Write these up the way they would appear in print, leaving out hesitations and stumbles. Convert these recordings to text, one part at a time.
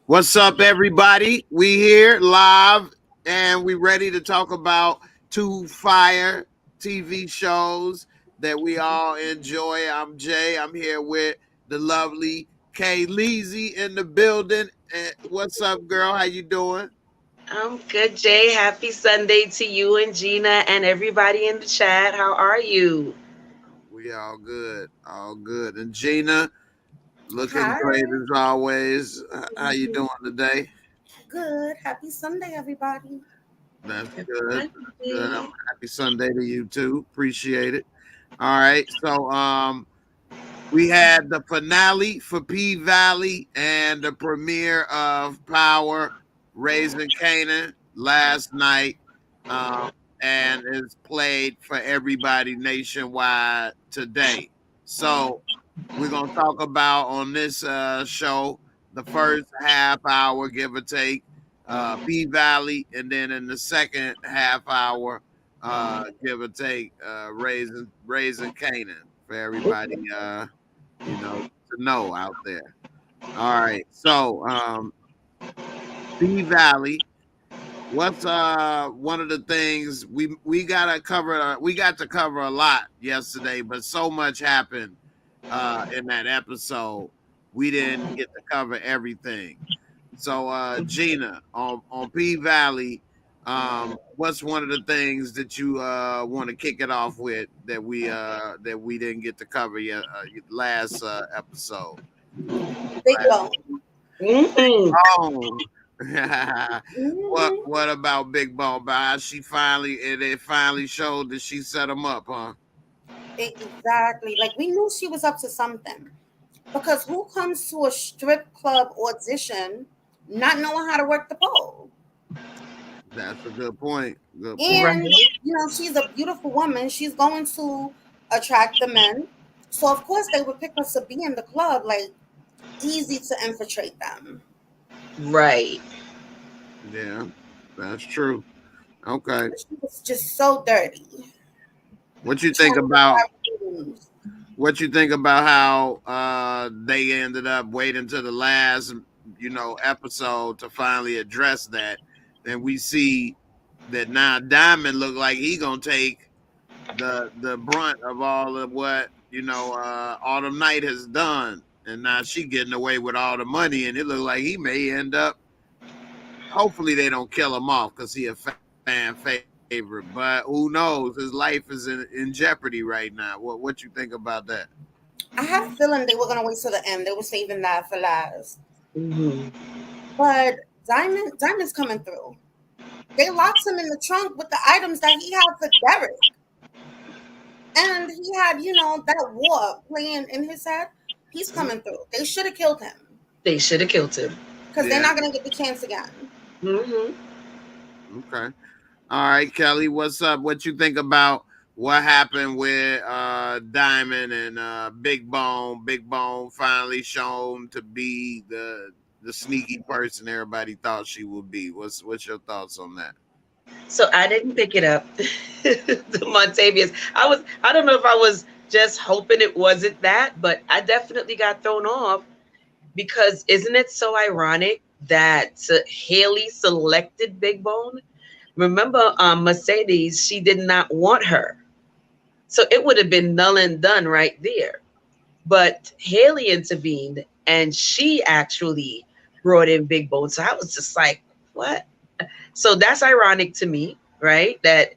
What's up, everybody? We here live, and we ready to talk about two fire TV shows that we all enjoy. I'm Jay. I'm here with the lovely Kay Leezy in the building. And what's up, girl? How you doing? I'm good, Jay. Happy Sunday to you and Gina and everybody in the chat. How are you? We all good, all good. And Gina, looking Hi. great as always. How you doing today? Good. Happy Sunday, everybody. That's Happy good. Good. Sunday. Happy Sunday to you too. Appreciate it. All right. So we had the finale for P Valley and the premiere of Power Raising Kanan last night. And is played for everybody nationwide today. So we're gonna talk about on this show the first half hour, give or take, P Valley, and then in the second half hour, give or take, raising Canaan for everybody, to know out there. All right, so P Valley. What's one of the things we gotta cover? We got to cover a lot yesterday, but so much happened in that episode. We didn't get to cover everything. So Gina, on P Valley, what's one of the things that you want to kick it off with that we didn't get to cover yet last episode? Big Bone. Mm-hmm. Oh. What about Big Bone? About how it finally showed that she set him up, huh? Exactly. Like we knew she was up to something. Because who comes to a strip club audition not knowing how to work the pole? That's a good point. Good point. Right. And she's a beautiful woman. She's going to attract the men. So of course they would pick her to be in the club, like easy to infiltrate them. Right. Yeah, that's true. Okay. She was just so dirty. What you think Trying to about get rooms. how they ended up waiting to the last episode to finally address that? Then we see that now Diamond look like he gonna take the brunt of all of what Autumn Night has done, and now she getting away with all the money, and it look like he may end up. Hopefully they don't kill him off because he a fan favorite, but who knows? His life is in jeopardy right now. What you think about that? I had a feeling they were gonna wait till the end. They were saving that for last. Mm-hmm. But Diamond's coming through. They locked him in the trunk with the items that he had for Derek. And he had, that war playing in his head. He's coming through. They should have killed him. They should have killed him. Because they're not going to get the chance again. Mm-hmm. Okay. All right, Kelly, what's up? What you think about what happened with Diamond and Big Bone? Big Bone finally shown to be the sneaky person everybody thought she would be. What's your thoughts on that? So I didn't pick it up. The Montavious. I don't know if I was just hoping it wasn't that, but I definitely got thrown off because isn't it so ironic that Haley selected Big Bone? Remember, Mercedes, she did not want her. So it would have been null and done right there. But Haley intervened and she actually brought in Big Bone. So I was just like, what? So that's ironic to me, right? That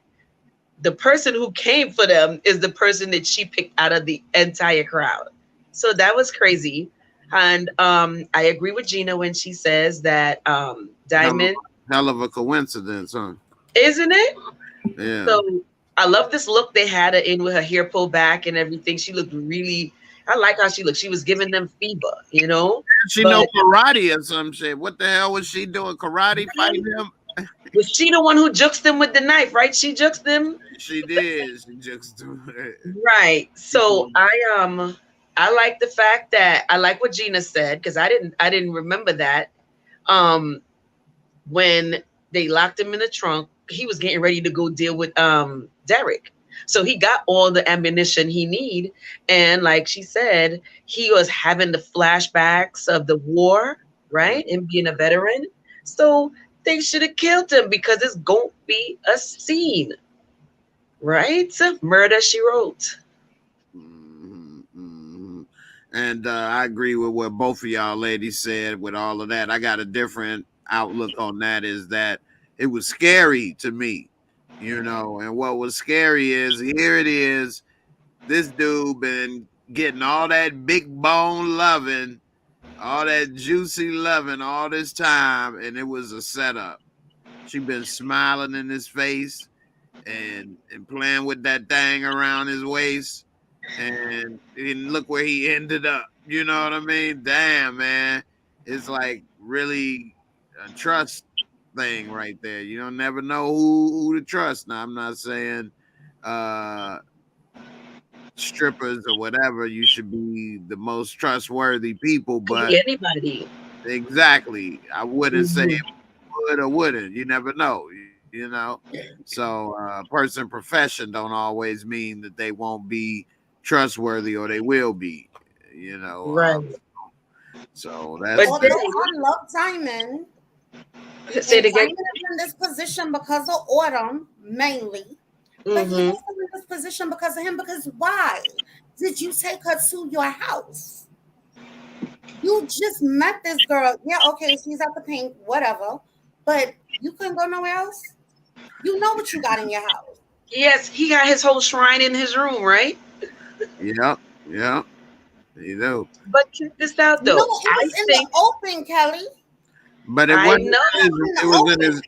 the person who came for them is the person that she picked out of the entire crowd. So that was crazy. And I agree with Gina when she says that Diamond. Hell of a coincidence, huh? Isn't it? Yeah. So I love this look they had her in with her hair pulled back and everything. She looked really, I like how she looked. She was giving them fever, She know karate or some shit. What the hell was she doing? Karate fighting him? Was she the one who jukes them with the knife, right? She jukes them. She did. She jukes right. So I like the fact that I like what Gina said because I didn't remember that. When they locked him in the trunk, he was getting ready to go deal with Derek. So he got all the ammunition he need. And like she said, he was having the flashbacks of the war, right? And being a veteran. So they should have killed him because it's going to be a scene, right? Murder, she wrote. And I agree with what both of y'all ladies said with all of that. I got a different outlook on that, is that it was scary to me, and what was scary is, here it is, this dude been getting all that big bone loving, all that juicy loving all this time, and it was a setup. She been smiling in his face and playing with that thing around his waist, and look where he ended up. You know what I mean? Damn, man. It's like really a trust thing right there. You don't never know who to trust. Now, I'm not saying strippers or whatever, you should be the most trustworthy people, Could but be anybody. exactly, I wouldn't say would or wouldn't. You never know. So person profession don't always mean that they won't be trustworthy, or they will be, Right. So But that's Although I love Diamond, say it and again. Diamond is in this position because of Autumn mainly, but he's also in this position because of him. Because why did you take her to your house? You just met this girl. Yeah, okay, she's at the pink, whatever. But you couldn't go nowhere else. You know what you got in your house. Yes, he got his whole shrine in his room, right? yeah, you know. But check this out, No, though. it I was in the think open, Kelly. But it I wasn't. know. It was in his.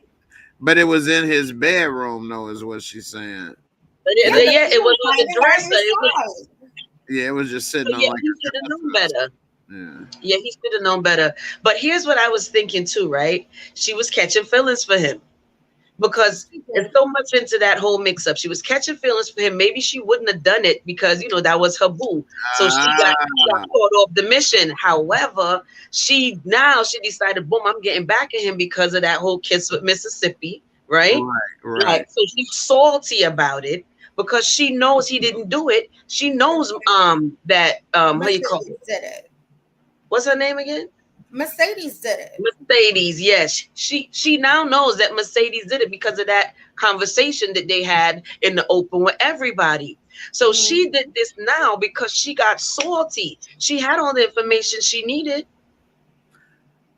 But it was in his bedroom, though, is what she's saying. But Yeah, but yeah, he it was was on the hiding her dresser. It was, inside. Yeah, it was just so sitting on yeah, like he a should have known dresser. better. Yeah. Yeah, he should have known better. But here's what I was thinking too, right? She was catching feelings for him because it's so much into that whole mix up. She was catching feelings for him. Maybe she wouldn't have done it because that was her boo. So she got caught off the mission. However, she decided, boom, I'm getting back at him because of that whole kiss with Mississippi, right? Right. Like, so she's salty about it because she knows he didn't do it. She knows that how you call it? Mercedes did it. What's her name again? Mercedes did it. Mercedes, yes. She now knows that Mercedes did it because of that conversation that they had in the open with everybody. So she did this now because she got salty. She had all the information she needed.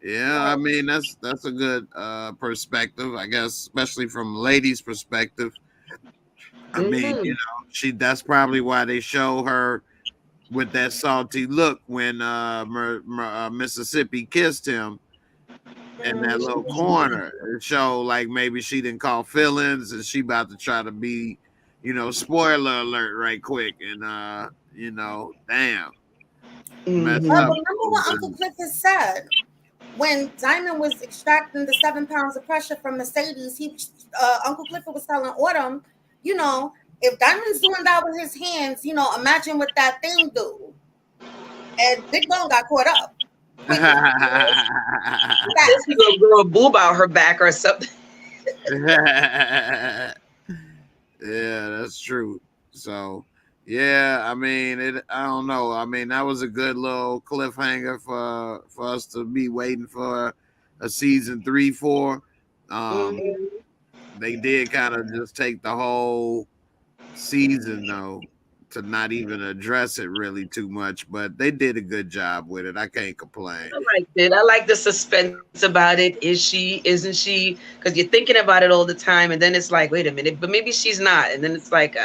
Yeah, I mean that's a good perspective, I guess, especially from ladies' perspective. I mean, that's probably why they show her with that salty look when Mississippi kissed him in that little corner. It showed like maybe she didn't call feelings and she about to try to be, spoiler alert right quick, and damn. Messed But up. remember what Uncle Clifford said when Diamond was extracting the 7 pounds of pressure from Mercedes. Uncle Clifford was telling Autumn, if Diamond's doing that with his hands, imagine what that thing do. And Big Bone got caught up. This little girl boob out her back or something. Yeah, that's true. So, yeah, I mean, I don't know. I mean, that was a good little cliffhanger for us to be waiting for a season 3 for. They did kind of just take the whole season though to not even address it really too much, but they did a good job with it. I can't complain. I liked it. I like the suspense about it. Is she? Isn't she? Because you're thinking about it all the time, and then it's like, wait a minute, but maybe she's not, and then it's like,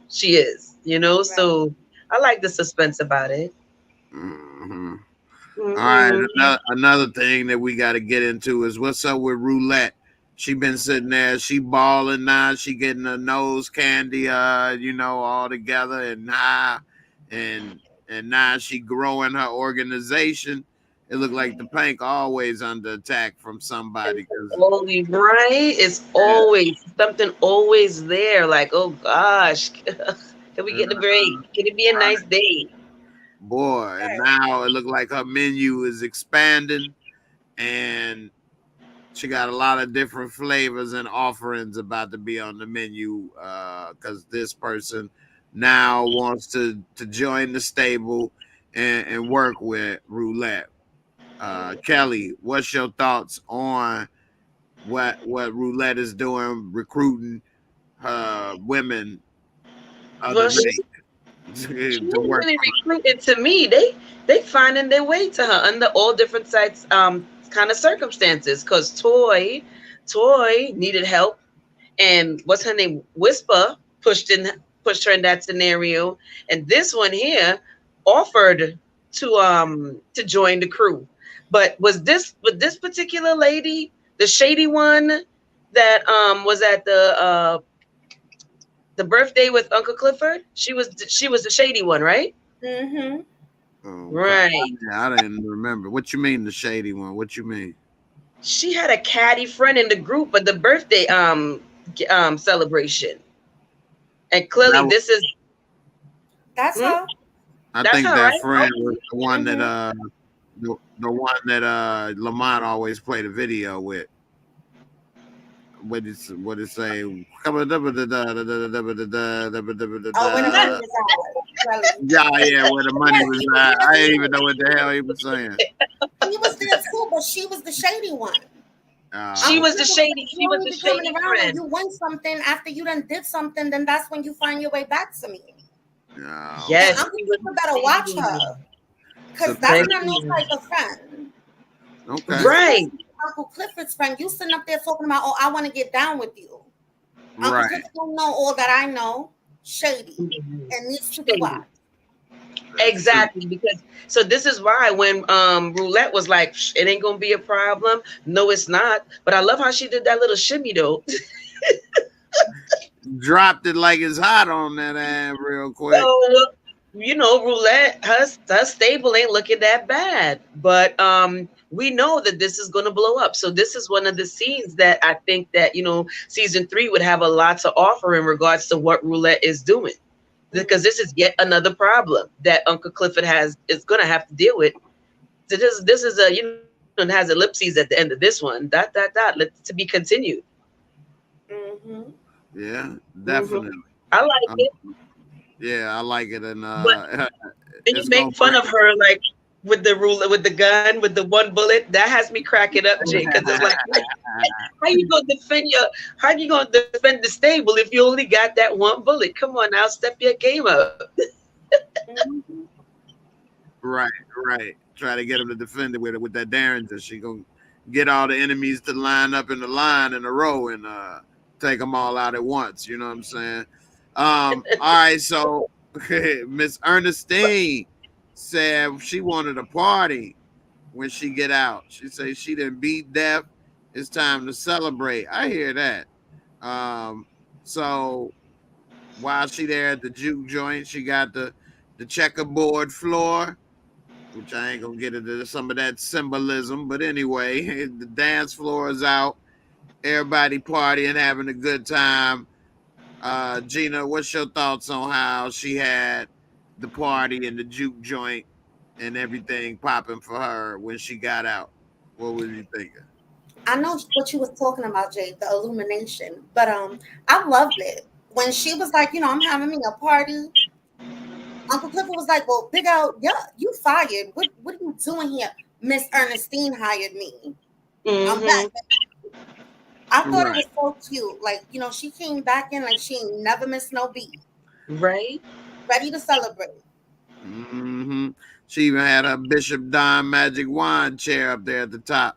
she is. Right. So I like the suspense about it. All right, another thing that we got to get into is what's up with Roulette. She been sitting there, she balling now, she getting her nose candy, all together and high, and now she growing her organization. It looked like the Pink always under attack from somebody. Always right. It's always something always there. Like, oh gosh, can we get the break? Can it be a nice day? Boy, and now it looked like her menu is expanding, and she got a lot of different flavors and offerings about to be on the menu because this person now wants to join the stable and work with Roulette. Kelly, what's your thoughts on what Roulette is doing, recruiting women other Well, night she to ain't work really for recruiting to me. They finding their way to her under all different sides, kind of circumstances. Cause Toy needed help, and what's her name? Whisper pushed her in that scenario, and this one here offered to join the crew. But was this with this particular lady, the shady one that was at the birthday with Uncle Clifford? She was the shady one, right? Mm-hmm. Okay. Right. I didn't remember. What you mean the shady one? What you mean? She had a catty friend in the group at the birthday celebration, and clearly That, this is That's her. I that's think her, that right? friend Okay. was the one that Mm-hmm. the one that Lamont always played a video with. What it say? Oh, when the money was out, Kelly. Yeah, where the money Yeah, was he was at. there I didn't even too. know what the hell he was saying. He was there too, but she was the shady one. She Uh, Uncle was the Clifford was shady. like, you She was only the be coming shady around when friend. you win something. After you done did something, then that's when you find your way back to me. And Yes, okay. Uncle she was Clifford the better watch shady her, one. So because that's tell not no Becky. type of friend. okay. You're supposed Right. to be Uncle Clifford's friend. You sitting up there talking about, oh, I want to get down with you. Uncle Right. Clifford don't know all that I know. Shady. Mhm. And needs to be Shady. watched. That's true. Exactly, because so this is why when Roulette was like, it ain't gonna be a problem. No, it's not. But I love how she did that little shimmy though. Dropped it like it's hot on that ass real quick. So Roulette, her stable ain't looking that bad. But we know that this is gonna blow up. So this is one of the scenes that I think that season 3 would have a lot to offer in regards to what Roulette is doing. Because this is yet another problem that Uncle Clifford is gonna have to deal with. So this is a it has ellipses at the end of this one. To be continued. Mm-hmm. Yeah, Hmm. definitely. I like Um, it, yeah, I like it, and but then you it's gonna make fun of her like with the ruler, with the gun, with the one bullet. That has me cracking up, Jay, because it's like, how you gonna defend the stable if you only got that one bullet? Come on now, step your game up. Mm-hmm. right, right. Try to get him to defend it with that Derringer. She gonna get all the enemies to line up in the line in a row and take them all out at once. You know what I'm saying? All right, so Miss Ernestine said she wanted a party when she get out. She said she didn't beat death. It's time to celebrate. I hear that. Um, so while she there at the juke joint, she got the checkerboard floor, which I ain't gonna get into some of that symbolism, but anyway, the dance floor is out. Everybody partying, having a good time. Gina, what's your thoughts on how she had the party and the juke joint and everything popping for her when she got out? What was you thinking? I know what you was talking about, Jay, the illumination. But I loved it. When she was like, I'm having me a party. Uncle Clifford was like, well, Big L, yeah, you fired. What are you doing here? Miss Ernestine hired me. I'm back. Hmm. I thought it Right. was so cute. Like, she came back in like she ain't never missed no beat. Right? Ready to celebrate. Hmm. She even had her Bishop Don Magic Wand chair up there at the top.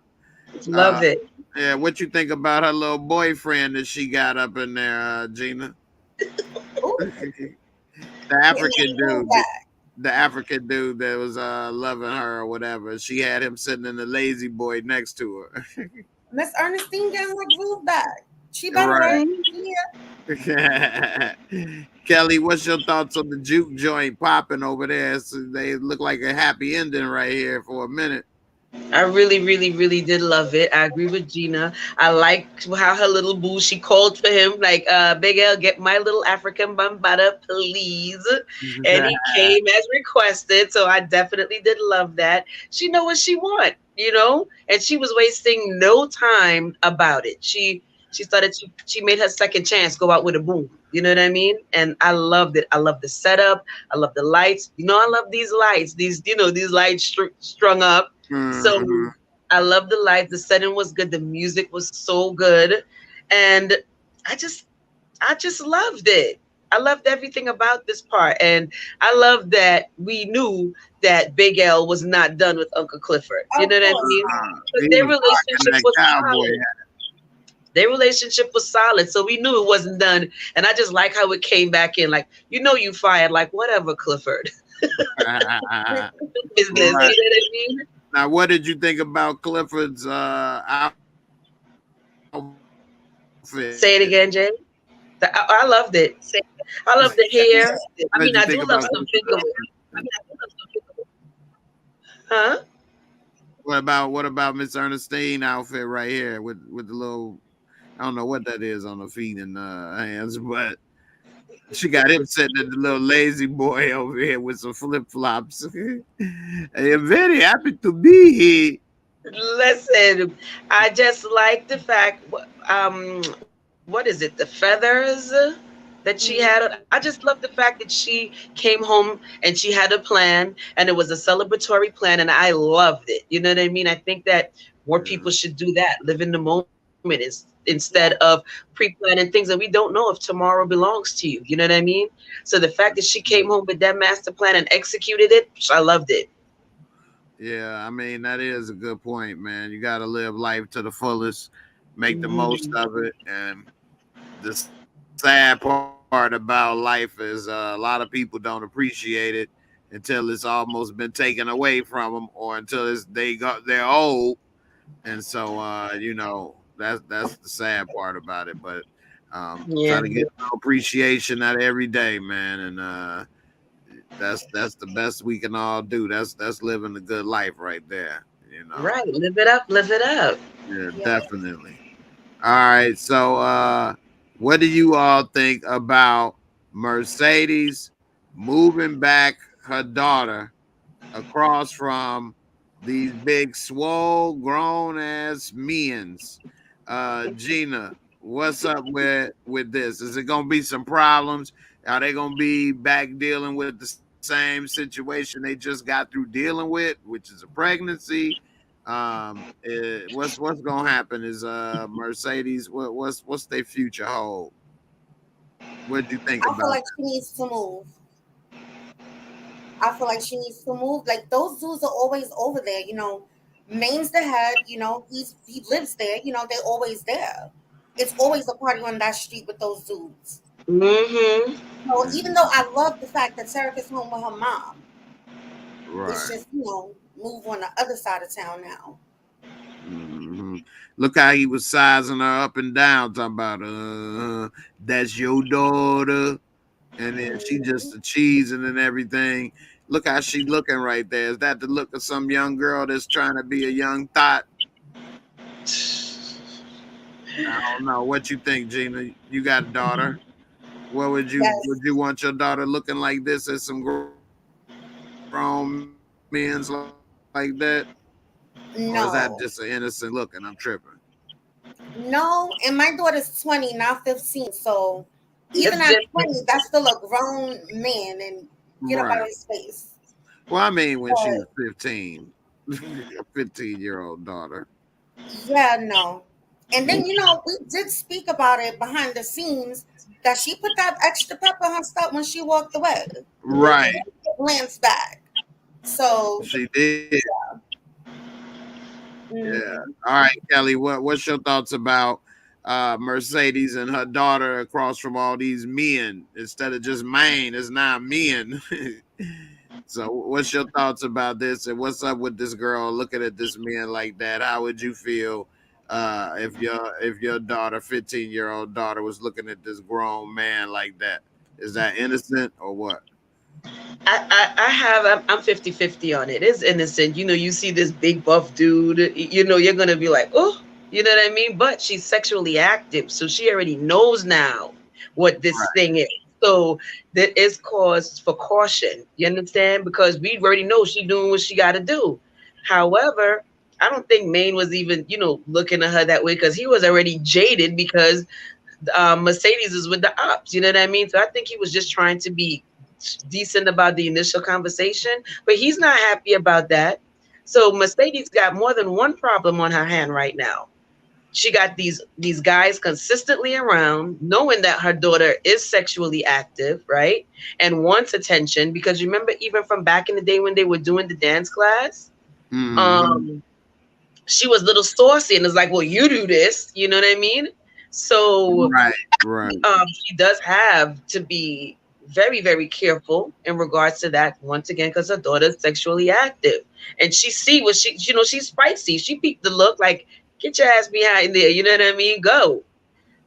Uh, Love it. yeah, what you think about her little boyfriend that she got up in there, Gina? Ooh, the getting African that groove dude, back. the African dude that was loving her or whatever. She had him sitting in the lazy boy next to her. Miss Ernestine getting her groove back. She better Right. work. Mhm. Yeah. Kelly, what's your thoughts on the juke joint popping over there? So they look like a happy ending right here for a minute. I really, really, really did love it. I agree with Gina. I liked how her little boo, she called for him, like, Big L, get my little African bambata, please. And he came as requested. So I definitely did love that. She know what she want, and she was wasting no time about it. She made her second chance go out with a boom. You know what I mean? And I loved it. I love the setup. I love the lights. I love these lights. These lights strung up. So I love the life. The setting was good. The music was so good, and I just loved it. I loved everything about this part, and I love that we knew that Big L was not done with Uncle Clifford. You know what I mean? But their relationship was solid. Their relationship was solid, so we knew it wasn't done. And I just like how it came back in, like, you fired, like, whatever, Clifford. Business, you know what I mean? Now, what did you think about Clifford's outfit? Say it again, Jay. I loved it. I love the hair. I mean, I do love some finger. Huh? What about Miss Ernestine outfit right here with the little, I don't know what that is on her feet and hands, but she got him sitting at the little lazy boy over here with some flip flops. I am very happy to be here. Listen, I just like the fact, what is it? The feathers that she had. I just love the fact that she came home and she had a plan, and it was a celebratory plan, and I loved it. You know what I mean? I think that more people should do that. Live in the moment instead of pre-planning things that we don't know if tomorrow belongs to you. You know what I mean? So the fact that she came home with that master plan and executed it, I loved it. Yeah, I mean, that is a good point, man. You got to live life to the fullest, make the most of it. And the sad part about life is a lot of people don't appreciate it until it's almost been taken away from them, or until they're old. And so, that's the sad part about it. But try to get appreciation out of every day, man. And that's the best we can all do. That's living a good life right there. Right. Live it up. Live it up. Yeah, definitely. All right. So what do you all think about Mercedes moving back her daughter across from these big swole grown ass men's? Gina, what's up with this? Is it gonna be some problems? Are they gonna be back dealing with the same situation they just got through dealing with, which is a pregnancy? What's gonna happen? Is Mercedes, what's their future hold? What do you think about? I feel like she needs to move. I feel like she needs to move. Like, those dudes are always over there. Main's the head. He lives there. They're always there. It's always a party on that street with those dudes. So even though I love the fact that Sarah is home with her mom, it's just move on the other side of town now. Look how he was sizing her up and down, talking about that's your daughter, and then she just cheesing and everything. Look how she looking right there. Is that the look of some young girl that's trying to be a young thought? I don't know. What you think, Gina? You got a daughter. What would you want your daughter looking like this at some grown men's like that? No. Or is that just an innocent look and I'm tripping? No, and my daughter's 20, not 15. So even at 20, that's still a grown man, and get up out of his face. Well, I mean, when she was 15, a 15-year-old daughter. Yeah, no. And then, we did speak about it behind the scenes, that she put that extra pepper on her stuff when she walked away. Right. Glanced back. So she did. Yeah. All right, Kelly, what's your thoughts about Mercedes and her daughter across from all these men? Instead of just Maine, it's now men. So what's your thoughts about this, and what's up with this girl looking at this man like that? How would you feel if your daughter, 15-year-old daughter, was looking at this grown man like that? Is that innocent or what? I'm 50-50 on it. It's innocent. You see this big buff dude, you're going to be like, oh, you know what I mean? But she's sexually active, so she already knows now what this thing is. So that is cause for caution. You understand? Because we already know she's doing what she got to do. However, I don't think Maine was even, looking at her that way, because he was already jaded because Mercedes is with the ops. You know what I mean? So I think he was just trying to be decent about the initial conversation, but he's not happy about that. So Mercedes got more than one problem on her hand right now. She got these guys consistently around, knowing that her daughter is sexually active, right? And wants attention, because remember, even from back in the day when they were doing the dance class, she was a little saucy and was like, well, you do this, you know what I mean? So right. She does have to be very, very careful in regards to that, once again, because her daughter's sexually active. And she see what she, you know, she's spicy. She peeped the look like, get your ass behind there, you know what I mean? Go.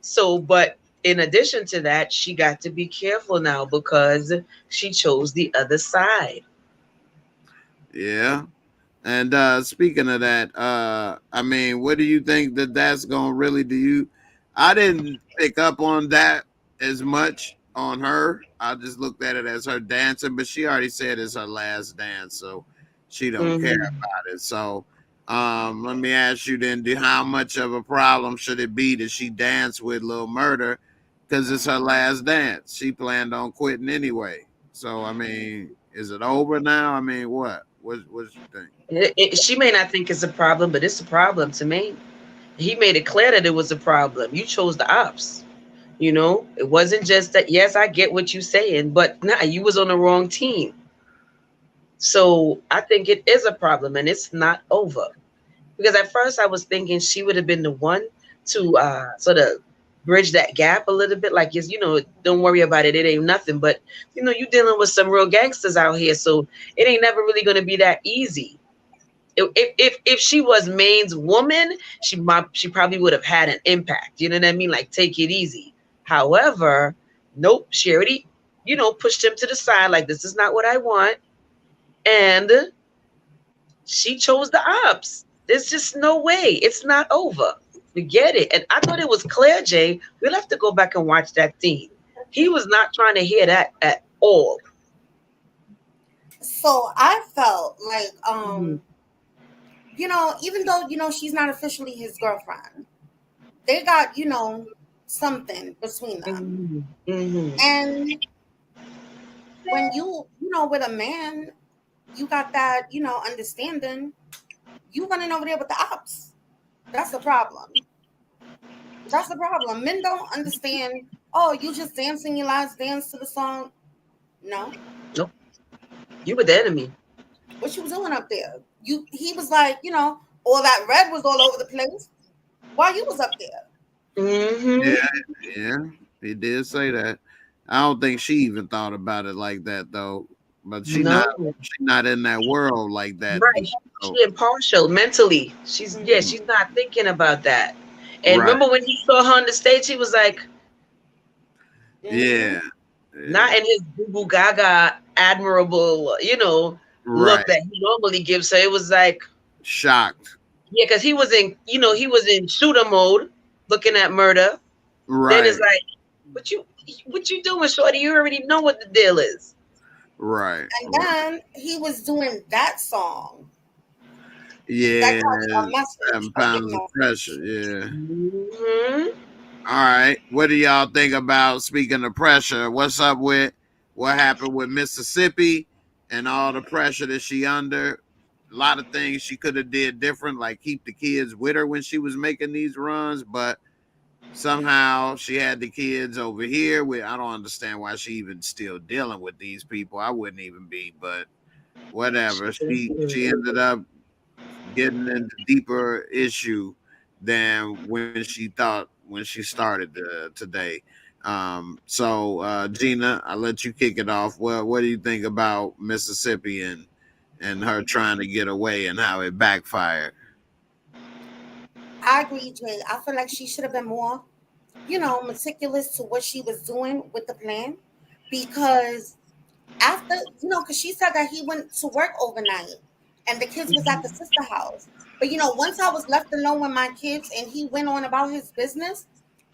So, but in addition to that, she got to be careful now because she chose the other side. Yeah. And speaking of that, I mean, what do you think that's gonna really do? I didn't pick up on that as much on her. I just looked at it as her dancing, but she already said it's her last dance, so she don't care about it. So, let me ask you then: how much of a problem should it be that she dance with Lil Murder? Because it's her last dance. She planned on quitting anyway. So, I mean, is it over now? I mean, what? What you think? She may not think it's a problem, but it's a problem to me. He made it clear that it was a problem. You chose the ops. You know, it wasn't just that. Yes, I get what you're saying, but nah, you was on the wrong team. So I think it is a problem, and it's not over. Because at first I was thinking she would have been the one to sort of bridge that gap a little bit. Like, yes, you know, don't worry about it. It ain't nothing. But you know, you're dealing with some real gangsters out here, so it ain't never really going to be that easy. If she was Maine's woman, she probably would have had an impact. You know what I mean? Like, take it easy. However, nope, she already, you know, pushed him to the side. Like, this is not what I want, and she chose the ops. There's just no way. It's not over. Forget it. And I thought it was clear, Jay. We'll have to go back and watch that scene. He was not trying to hear that at all. So I felt like, you know, even though, you know, she's not officially his girlfriend, they got, you know, something between them. And when you know, with a man, you got that, you know, understanding, you running over there with the ops. That's the problem. That's the problem. Men don't understand, oh, you just dancing your last dance to the song. No. Nope. You were the enemy. What you was doing up there? He was like, you know, all that red was all over the place while you was up there. Yeah, he did say that. I don't think she even thought about it like that though. But she's not in that world like that. Right. She's impartial mentally. She's not thinking about that. And remember when he saw her on the stage, he was like, yeah. Not in his boo gaga admirable, you know, look that he normally gives her. It was like shocked. Yeah, because he was in, you know, he was in shooter mode, looking at Murder. Then it's like, what you doing, shorty? You already know what the deal is. Right. And then he was doing that song. Yeah. 7 pounds of pressure. Yeah. All right. What do y'all think about, speaking of pressure, what's up with what happened with Mississippi and all the pressure that she under? A lot of things she could have did different, like keep the kids with her when she was making these runs, but somehow she had the kids over here. I don't understand why she even still dealing with these people. I wouldn't even be, but whatever. She ended up getting into deeper issue than when she thought when she started today. So Gina, I'll let you kick it off. Well, what do you think about Mississippi and her trying to get away and how it backfired? I agree, Jay. I feel like she should have been more, you know, meticulous to what she was doing with the plan, because after, you know, because she said that he went to work overnight and the kids was at the sister house. But, you know, once I was left alone with my kids and he went on about his business,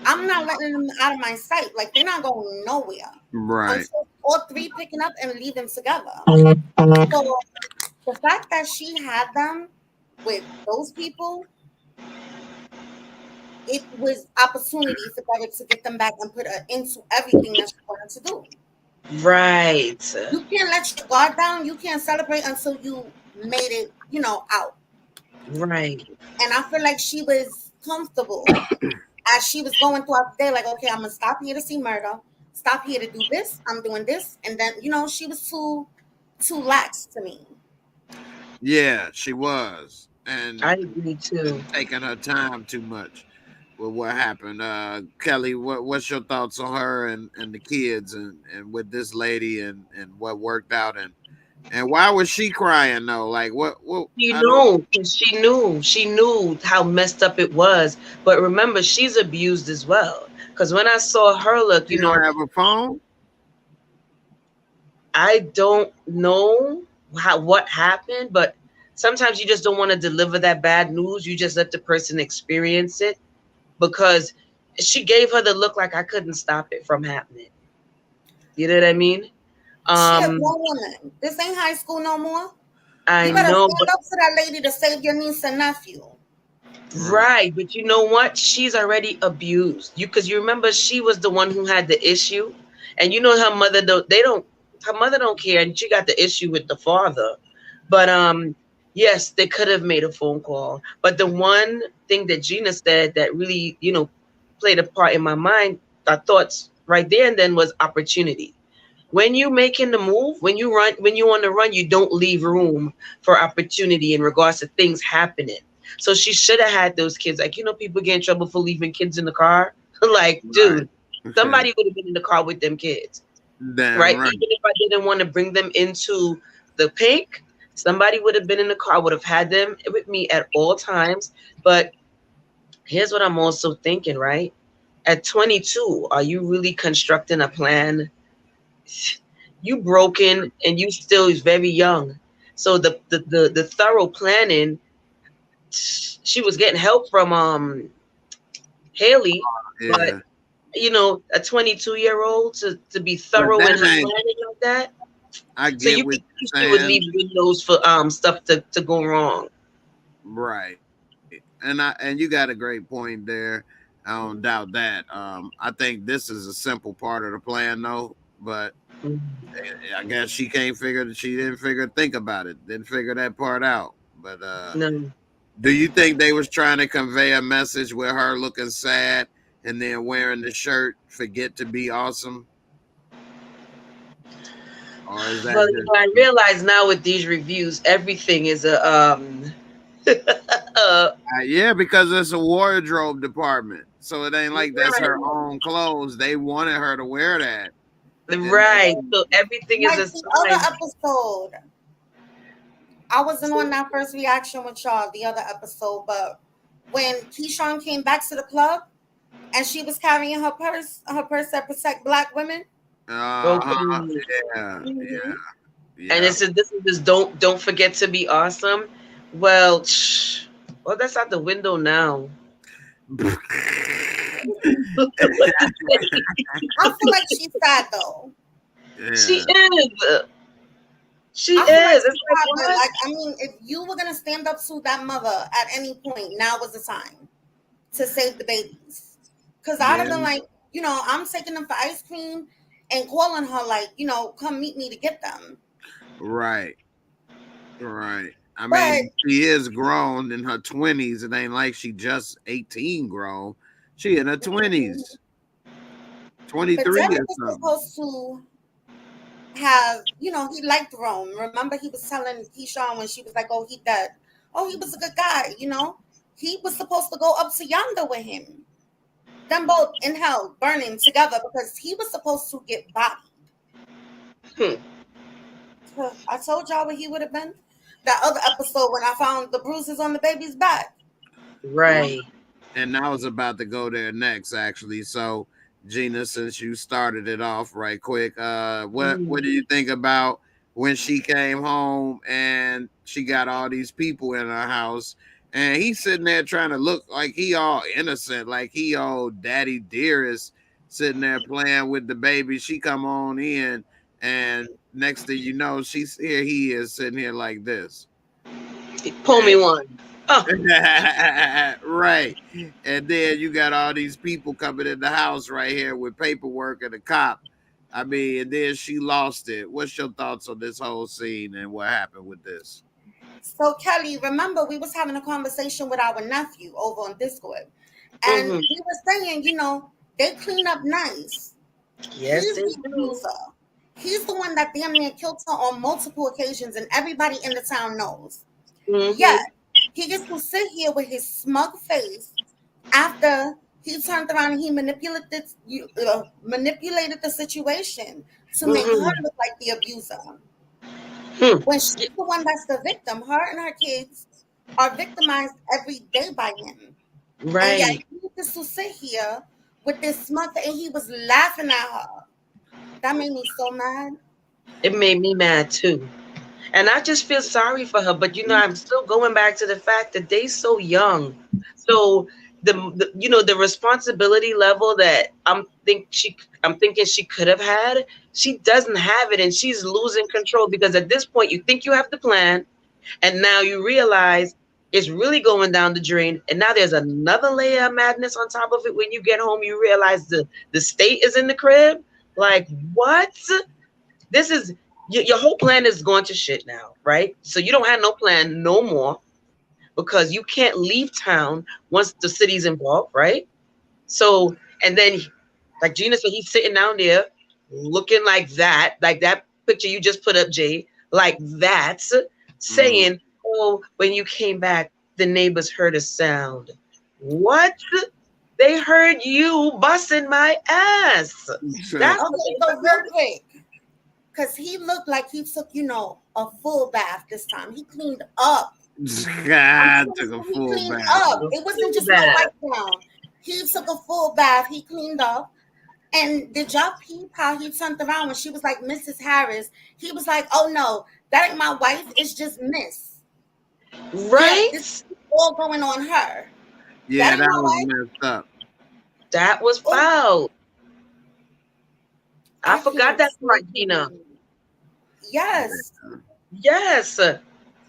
I'm not letting them out of my sight. Like, they're not going nowhere. Right. Until all three picking up and leaving together. So the fact that she had them with those people, it was opportunity for Derek to get them back and put her into everything that she wanted to do. Right. You can't let your guard down. You can't celebrate until you made it, out. Right. And I feel like she was comfortable as she was going throughout the day, like, okay, I'm gonna stop here to see murder, stop here to do this, I'm doing this, and then she was too lax to me. Yeah, she was, and I agree too. taking her time too much with what happened. Kelly, what's your thoughts on her and the kids and with this lady and what worked out and why was she crying though? Like what You I don't know, 'cause she knew how messed up it was. But remember, she's abused as well. Because when I saw her look, you don't have a phone? I don't know what happened, but sometimes you just don't want to deliver that bad news. You just let the person experience it, because she gave her the look like I couldn't stop it from happening. You know what I mean? She a Um, grown woman. This ain't high school no more. I You better know, stand but up to that lady to save your niece and nephew. right, but you know what? She's already abused. Because you remember she was the one who had the issue, and her mother don't her mother don't care, and she got the issue with the father. But yes, they could have made a phone call. But the one thing that Gina said that really, played a part in my mind, our thoughts right there and then, was opportunity. When you making the move, when you on the run, you don't leave room for opportunity in regards to things happening. So she should have had those kids. Like, people get in trouble for leaving kids in the car. Like, Right. dude, somebody would have been in the car with them kids, Damn right? right. Even if I didn't want to bring them into the pink, somebody would have been in the car, would have had them with me at all times. But here's what I'm also thinking, right? At 22, are you really constructing a plan? You broken and you still is very young. So the thorough planning, she was getting help from Haley, but Yeah. a 22-year-old to be But thorough in that her ain't planning like that. I So get you what could you're she would saying. leave windows for stuff to go wrong. Right. And you got a great point there. I don't doubt that. I think this is a simple part of the plan though, but I guess she didn't think about it, didn't figure that part out. But No. do you think they was trying to convey a message with her looking sad and then wearing the shirt, forget to be awesome? Or is that Well, just I realize now with these reviews, everything is a yeah, because it's a wardrobe department. So it ain't like that's her right, own clothes. They wanted her to wear that. And right. So everything is Like a the other sign. episode, I wasn't on that first reaction with y'all, the other episode, but when Keyshawn came back to the club and she was carrying her purse that protect black women. uh-huh. Okay. Yeah, Mhm. yeah, And yeah. it said this is just don't forget to be awesome. Well, well, that's out the window now. What to say? I feel like she's sad though. She Yeah. is. She I feel like is. It's she's like sad, but what? like I mean, if you were gonna stand up to that mother at any point, now was the time to save the babies. Cause I'd have Yeah. been like, I'm taking them for ice cream and calling her like, come meet me to get them. Right. Right. I But mean, she is grown in her 20s. It ain't like she just 18 grown. She in her 20s, but 23 Derek or was something. supposed to have, he liked Rome. Remember he was telling Keyshawn when she was like, oh, he dead. Oh, he was a good guy. He was supposed to go up to yonder with him. Them both in hell burning together because he was supposed to get bodied. Hmm. I told y'all what he would have been. That other episode when I found the bruises on the baby's back. Right. And I was about to go there next, actually. So, Gina, since you started it off right quick, what Mm. do you think about when she came home and she got all these people in her house, and he's sitting there trying to look like he all innocent, like he all daddy dearest, sitting there playing with the baby. She come on in, and next thing you know, she's here. He is sitting here like this. Pull me one. Oh, Right. And then you got all these people coming in the house right here with paperwork and a cop. I mean, and then she lost it. What's your thoughts on this whole scene and what happened with this? So Kelly, remember we was having a conversation with our nephew over on Discord, and Mm-hmm. we were saying, they clean up nice. Yes, He's they the do. abuser. He's the one that damn near killed her on multiple occasions, and everybody in the town knows. Yet Mm-hmm. he gets to sit here with his smug face after he turned around and he manipulated the situation to make her Mm-hmm. look like the abuser. Hmm. When she's the one that's the victim, her and her kids are victimized every day by him. And yet Right. he gets to sit here with this smug and he was laughing at her. That made me so mad. It made me mad too. And I just feel sorry for her. But I'm still going back to the fact that they so young. So the responsibility level that I'm thinking she could have had, she doesn't have it, and she's losing control because at this point you think you have the plan, and now you realize it's really going down the drain, and now there's another layer of madness on top of it. When you get home, you realize the state is in the crib. Like, what? This is your whole plan is going to shit now, right? So you don't have no plan no more because you can't leave town once the city's involved, right? So, and then, like Gina said, he's sitting down there looking like that picture you just put up, Jay, like that, Mm. saying, "Oh, when you came back, the neighbors heard a sound." What? They heard you busting my ass. That's what Okay, they so real heard. quick, because he looked like he took, a full bath this time. He cleaned up. I'm God took a serious, he full cleaned bath. up. It wasn't just no That. wipe down. He took a full bath. He cleaned up. And did y'all peep how he turned around when she was like, Mrs. Harris? He was like, oh no, that ain't my wife. It's just Miss. Yeah, this Right? is all going on her. That Yeah, ain't that my was wife. messed up. That was Oh, foul. I I forgot can't that part, Gina. stand. Yes, Yes. Now,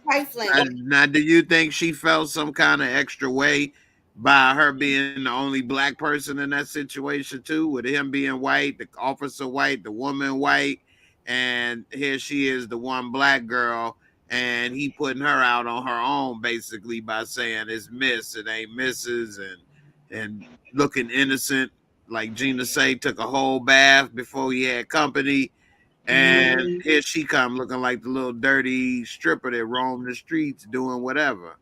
trifling. now, do you think she felt some kind of extra way by her being the only black person in that situation too? With him being white, the officer white, the woman white, and here she is, the one black girl, and he putting her out on her own basically by saying it's Miss, it ain't Mrs. and looking innocent, like Gina say, took a whole bath before he had company. And Mhm. here she come looking like the little dirty stripper that roamed the streets doing whatever.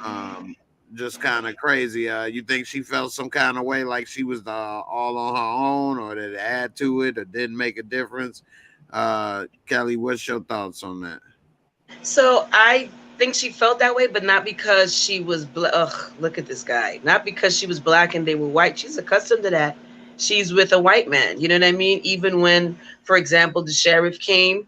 Um, just kind of crazy. You think she felt some kind of way like she was all on her own, or did it add to it, or didn't make a difference? Kelly, what's your thoughts on that? So I think she felt that way, but not because she was ugh, look at this guy. Not because she was black and they were white. She's accustomed to that. She's with a white man. You know what I mean? Even when, for example, the sheriff came,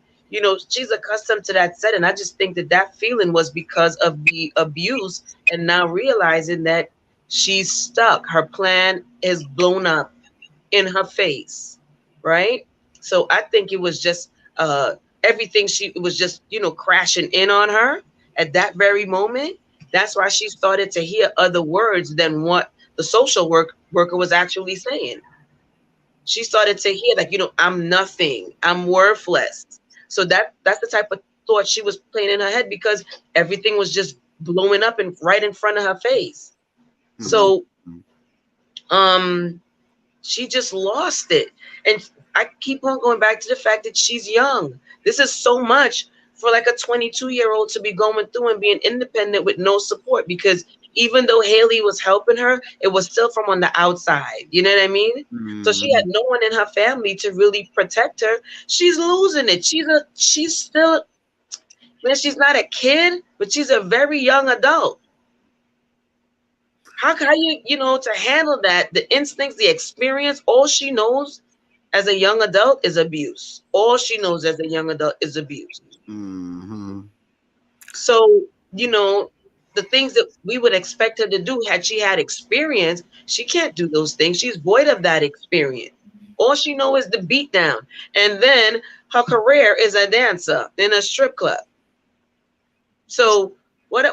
she's accustomed to that setting. I just think that that feeling was because of the abuse, and now realizing that she's stuck. Her plan is blown up in her face, right? So I think it was just everything she it was just crashing in on her at that very moment. That's why she started to hear other words than what the social worker was actually saying. She started to hear like, I'm nothing, I'm worthless. So that's the type of thought she was playing in her head because everything was just blowing up and right in front of her face. Mm-hmm. So um she just lost it. And I keep on going back to the fact that she's young. This is so much for like a 22-year-old to be going through and being independent with no support because even though Haley was helping her, it was still from on the outside. You know what I mean? So she Mm-hmm. had no one in her family to really protect her. She's losing it. She's still, man, she's not a kid, but she's a very young adult. How to handle that, the instincts, the experience, all she knows as a young adult is abuse. All she knows as a young adult is abuse. Mm-hmm. So, the things that we would expect her to do had she had experience, she can't do those things. She's void of that experience. All she knows is the beat down. And then her career is a dancer in a strip club. So what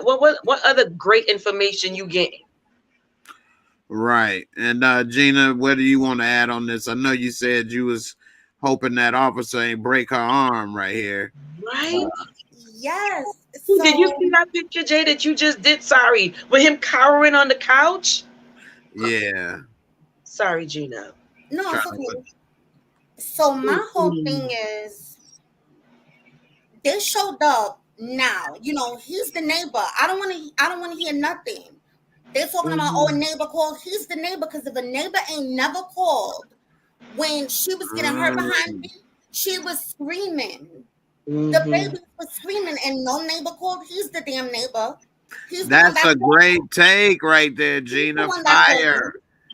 other great information you get? Right. And Gina, what do you want to add on this? I know you said you was hoping that officer ain't break her arm right here. Right? Yes. Did you So see that picture, Jay, that you just did? Sorry. With him cowering on the couch? Yeah. Sorry, Gina. no, Trying it's to put, okay. So my whole thing Mm-mm. is they showed up now. You know, he's the neighbor. I don't want to hear nothing. They're talking about, oh, a Mhm. neighbor called. He's the neighbor because if a neighbor ain't never called when she was getting hurt behind mm, me, she was screaming. The Mhm. baby was screaming and no neighbor called. He's the damn neighbor. He's the one that's that a called. great take right there, He's the Gina. one that called them. Fire.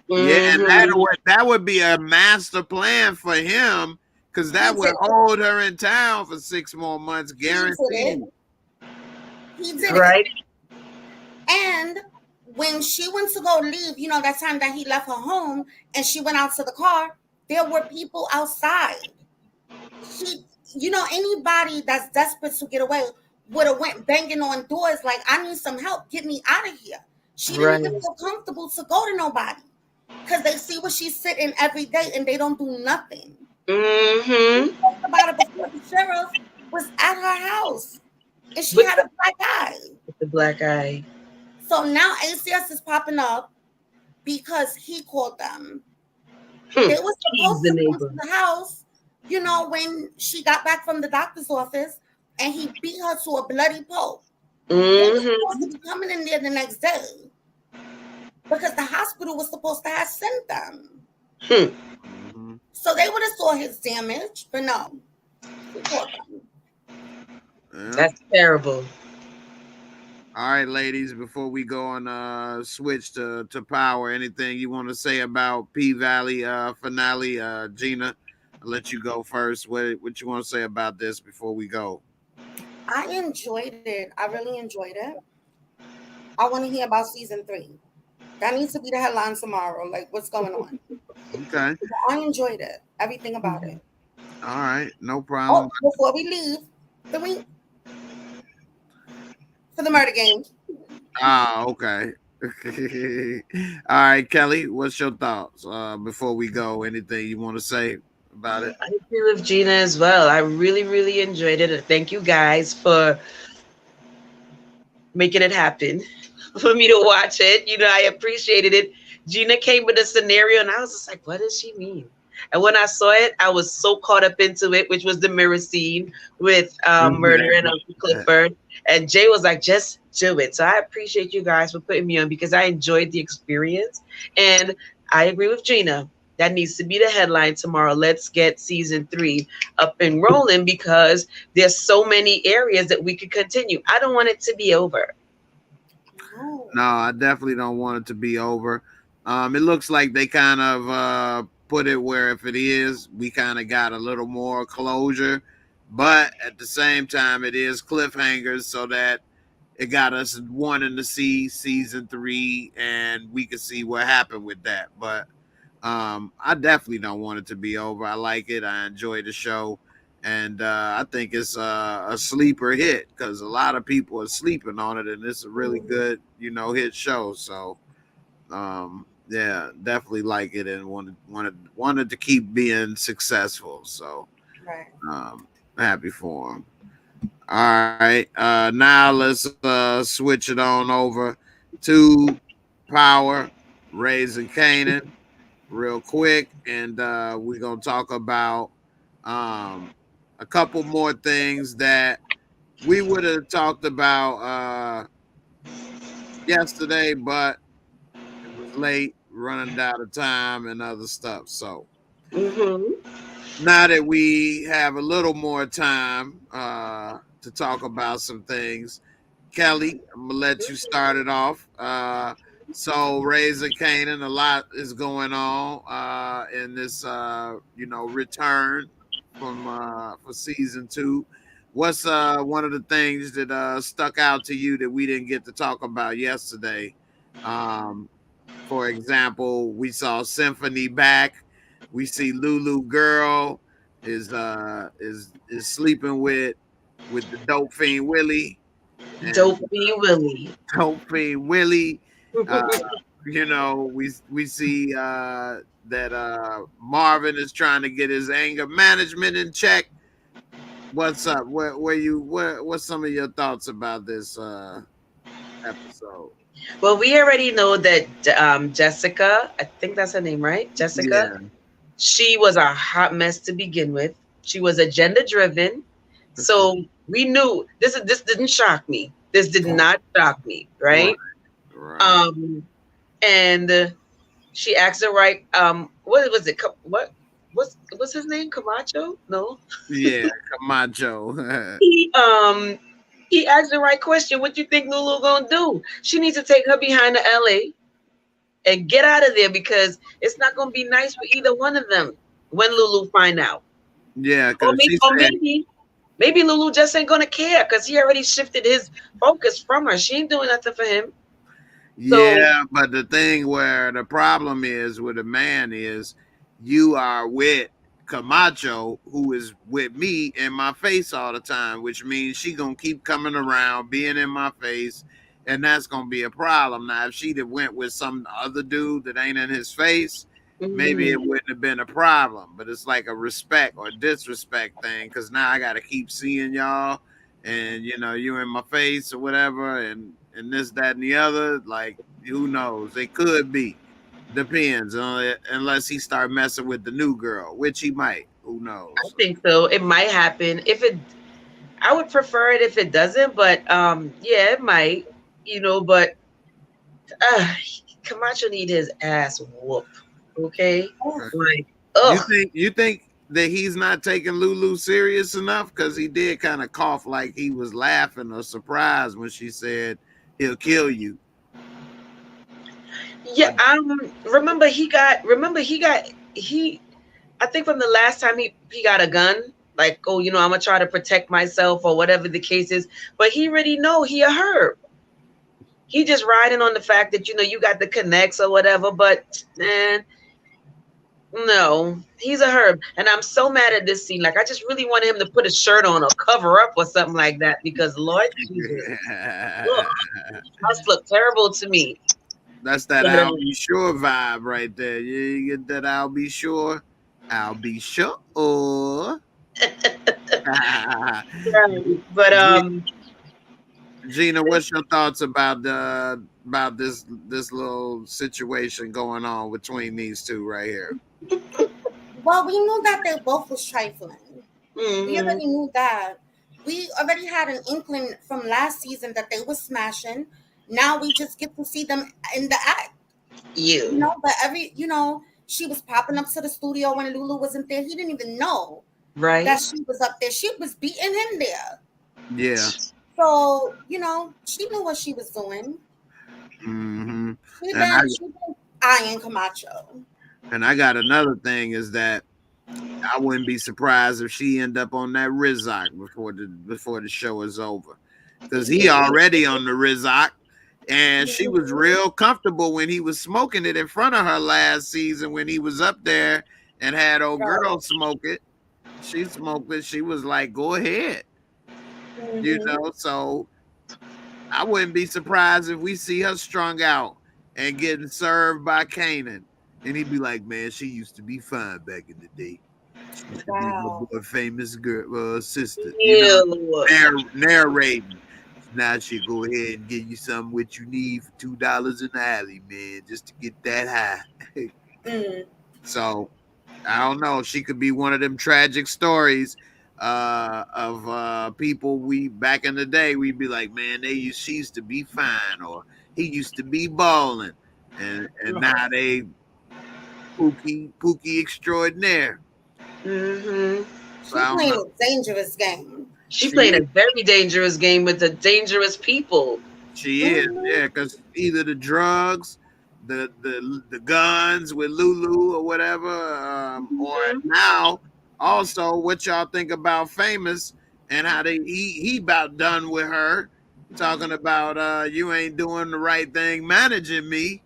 Yeah, and Mhm. that would be a master plan for him because He that did would it. hold her in town for 6 more months, He did it. guaranteed. He did it. Right? And when she went to go leave, you know, that time that he left her home and she went out to the car, there were people outside. She, you know, anybody that's desperate to get away would have went banging on doors like, I need some help. Get me out of here. She didn't Right. even feel comfortable to go to nobody because they see where she's sitting every day and they don't do nothing. We Mhm. talked about it before. The sheriff was at her house and she With had a black eye. the black eye. So now ACS is popping up because he called them. Hmm. They were He's supposed the to come to neighbor. the house, you know, when she got back from the doctor's office and he beat her to a bloody pulp. They were supposed to Mhm. be coming in there the next day because the hospital was supposed to have sent them. Hmm. Mhm. So they would have saw his damage, but no, he called them. Yeah. That's terrible. All right, ladies, before we go on switch to power, anything you want to say about P Valley finale? Gina, I'll let you go first. What you want to say about this before we go? I enjoyed it. I really enjoyed it. I want to hear about season 3. That needs to be the headline tomorrow. Like, what's going on? Okay. I enjoyed it. Everything about it. All right, no problem. Oh, before we leave, the week for the murder game. Ah, okay. All right, Kelly, what's your thoughts before we go? Anything you want to say about it? I agree with Gina as well. I really, really enjoyed it. Thank you guys for making it happen for me to watch it. You know, I appreciated it. Gina came with a scenario, and I was just like, what does she mean? And when I saw it, I was so caught up into it, which was the mirror scene with Murder and Uncle Clifford. And Jay was like, just do it. So I appreciate you guys for putting me on because I enjoyed the experience. And I agree with Gina. That needs to be the headline tomorrow. Let's get season 3 up and rolling because there's so many areas that we could continue. I don't want it to be over. No. No, I definitely don't want it to be over. It looks like they kind of put it where if it is, we kind of got a little more closure, but at the same time, it is cliffhangers so that it got us wanting to see season 3, and we could see what happened with that. But I definitely don't want it to be over. I like it. I enjoy the show. And I think it's a sleeper hit because a lot of people are sleeping on it, and it's a really good, hit show. So, yeah, definitely like it and wanted to keep being successful. So, Right. happy for him. All right, now let's switch it on over to Power, Raising Kanan real quick, and we're gonna talk about um, a couple more things that we would have talked about yesterday, but it was late, running out of time, and other stuff. So Mm-hmm. now that we have a little more time to talk about some things, Kelly, I'm gonna let you start it off. So raising Canaan, a lot is going on in this return from for season 2. What's one of the things that stuck out to you that we didn't get to talk about yesterday? Um, for example, we saw Symphony back. We see Lulu Girl is sleeping with the dope fiend Willie, and Dope B Willie. dope fiend Willie. Uh, we see that Marvin is trying to get his anger management in check. What's up? What's some of your thoughts about this episode? Well, we already know that Jessica, I think that's her name, right? Jessica. Yeah. She was a hot mess to begin with. She was agenda driven. So we knew this didn't shock me. This did not shock me, right? Right. And she asked the right what was it? What's his name? Camacho? No. Yeah, Camacho. He asked the right question. What you think Lulu gonna do? She needs to take her behind the LA and get out of there because it's not gonna be nice for either one of them when Lulu find out. Yeah, Or because maybe, she or said, maybe Lulu just ain't gonna care because he already shifted his focus from her. She ain't doing nothing for him. So yeah, but the thing where the problem is with a man is you are with Camacho, who is with me in my face all the time, which means she gonna keep coming around, being in my face, and that's gonna be a problem. Now, if she'd have went with some other dude that ain't in his face, maybe it wouldn't have been a problem. But it's like a respect or disrespect thing, because now I gotta keep seeing y'all, and you in my face or whatever, and this, that, and the other. Like, who knows? It could be. Depends on it, unless he start messing with the new girl, which he might. Who I knows? think so. It might happen. I would prefer it if it doesn't, but yeah, it might. But uh, Camacho need his ass whoop. Okay, like You ugh. think that he's not taking Lulu serious enough? Because he did kind of cough like he was laughing or surprised when she said he'll kill you. Yeah, remember he I think from the last time he got a gun, like, oh, I'm gonna try to protect myself or whatever the case is. But he already know he a herb. He just riding on the fact that you got the connects or whatever. But man, no, he's a herb, and I'm so mad at this scene. Like, I just really wanted him to put a shirt on or cover up or something like that because Lord Jesus, ugh, house looked terrible to me. That's that But, I'll be sure vibe right there. You get that I'll be sure. I'll be sure. but Gina, what's your thoughts about this little situation going on between these two right here? Well, we knew that they both was trifling. We mhm. already knew that. We already had an inkling from last season that they were smashing. Now we just get to see them in the act. You But she was popping up to the studio when Lulu wasn't there. He didn't even know right? that she was up there. She was beating him there. Yeah. So, she knew what she was doing. Mm-hmm. She And I been eyeing Camacho. and I got another thing is that I wouldn't be surprised if she end up on that Rizak before the show is over, because he already on the Rizak, and she was real comfortable when he was smoking it in front of her last season when he was up there and had old girl smoke it. She smoked it. She was like, "Go ahead," So I wouldn't be surprised if we see her strung out and getting served by Kanan, and he'd be like, "Man, she used to be fine back in the day. She used to be my Wow. boy famous girl sister, Ew. narrating. Now she go ahead and get you something what you need for $2 an alley, man, just to get that high." So I don't know. She could be one of them tragic stories of people we back in the day. We'd be like, man, she used to be fine, or he used to be balling, and now they pookie extraordinaire. Mm-hmm. So She I don't playing know. a dangerous game. She playing a very dangerous game with the dangerous people. She is, yeah, because either the drugs, the guns with Lulu or whatever, or now also what y'all think about Famous and how he about done with her, talking about you ain't doing the right thing managing me.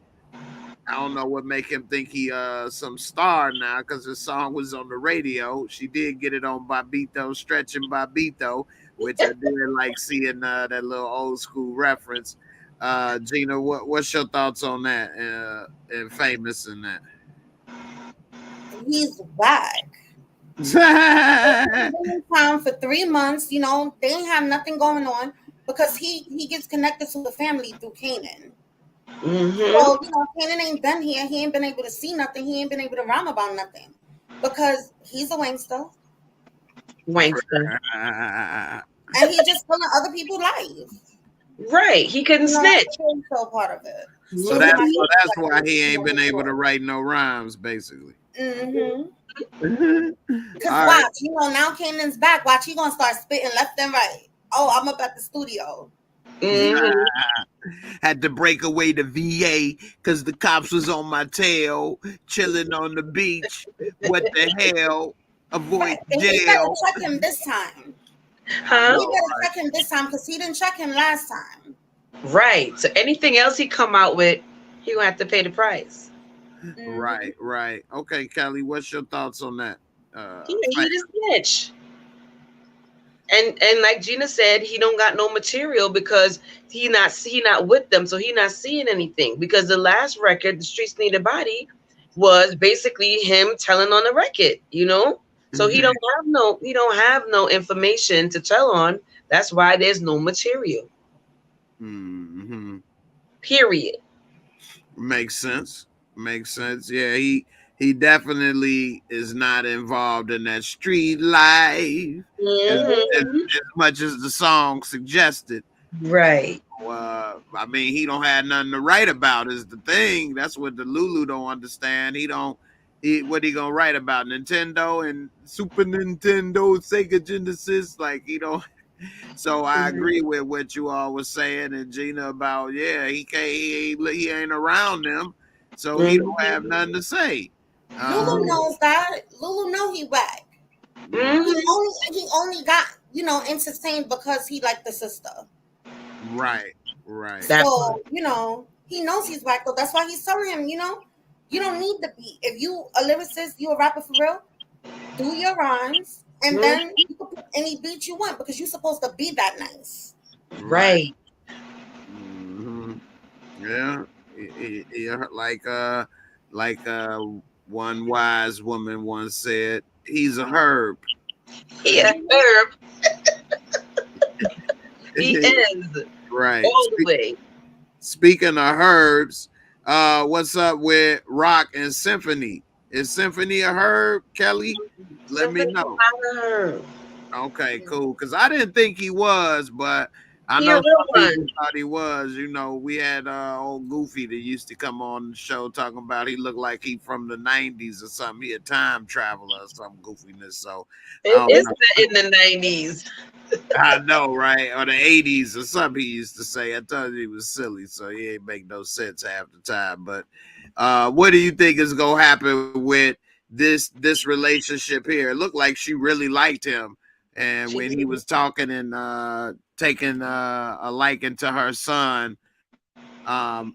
I don't know what make him think he some star now because the song was on the radio. She did get it on Babito, Stretching Babito, which I did like seeing that little old school reference. Gina, what's your thoughts on that and Famous and that? He's whack. Time for 3 months. You know, they ain't have nothing going on because he gets connected to the family through Kanan. So, you know, Kanan ain't been here. He ain't been able to see nothing. He ain't been able to rhyme about nothing because he's a wankster. Wankster. And he just feeling other people's lives. Right. He couldn't snitch. So part of it. So that's why he ain't been able to write no rhymes, basically. Because watch, you know, now Kanan's back. Watch, he gonna start spitting left and right. Oh, I'm up at the studio. Had to break away the VA because the cops was on my tail, chilling on the beach. What the hell? Avoid jail. You better check him this time. Huh? You better check him this time because he didn't check him last time. Right. So anything else he come out with, he gonna have to pay the price. Right. Okay, Kelly, what's your thoughts on that? He a snitch. And like Gina said, he don't got no material because he not with them, so he not seeing anything. Because the last record, The Streets Need a Body, was basically him telling on the record, you know. So he don't have no information to tell on. That's why there's no material. Period. Makes sense. Yeah, he definitely is not involved in that street life as much as the song suggested. Right. I mean, he don't have nothing to write about is the thing. That's what the Lulu don't understand. What he gonna write about? Nintendo and Super Nintendo, Sega Genesis? Like he don't. So I agree with what you all was saying and Gina about he ain't around them, so he don't have nothing to say. Lulu knows that. Lulu know he whack. He only got, you know, entertained because he liked the sister. Right. So, you know, he knows he's whack, though. That's why he's telling him, you know, you don't need the beat. If you a lyricist, you a rapper for real, do your rhymes, and then you can put any beat you want because you're supposed to be that nice. Right. Yeah. Like one wise woman once said, he's a herb. Yeah, herb. He is. Right. All the way. Speaking of herbs, what's up with Rock and Symphony? Is Symphony a herb, Kelly? Let me know. Okay, cool. Because I didn't think he was, but I know some people thought he was. You know, we had old Goofy that used to come on the show talking about he looked like he from the 90s or something. He a time traveler or some goofiness. So it is in the 90s. I know, right? Or the 80s or something he used to say. I thought he was silly, so he ain't make no sense half the time. But what do you think is gonna happen with this relationship here? It looked like she really liked him, and when he was talking and taking a liking to her son,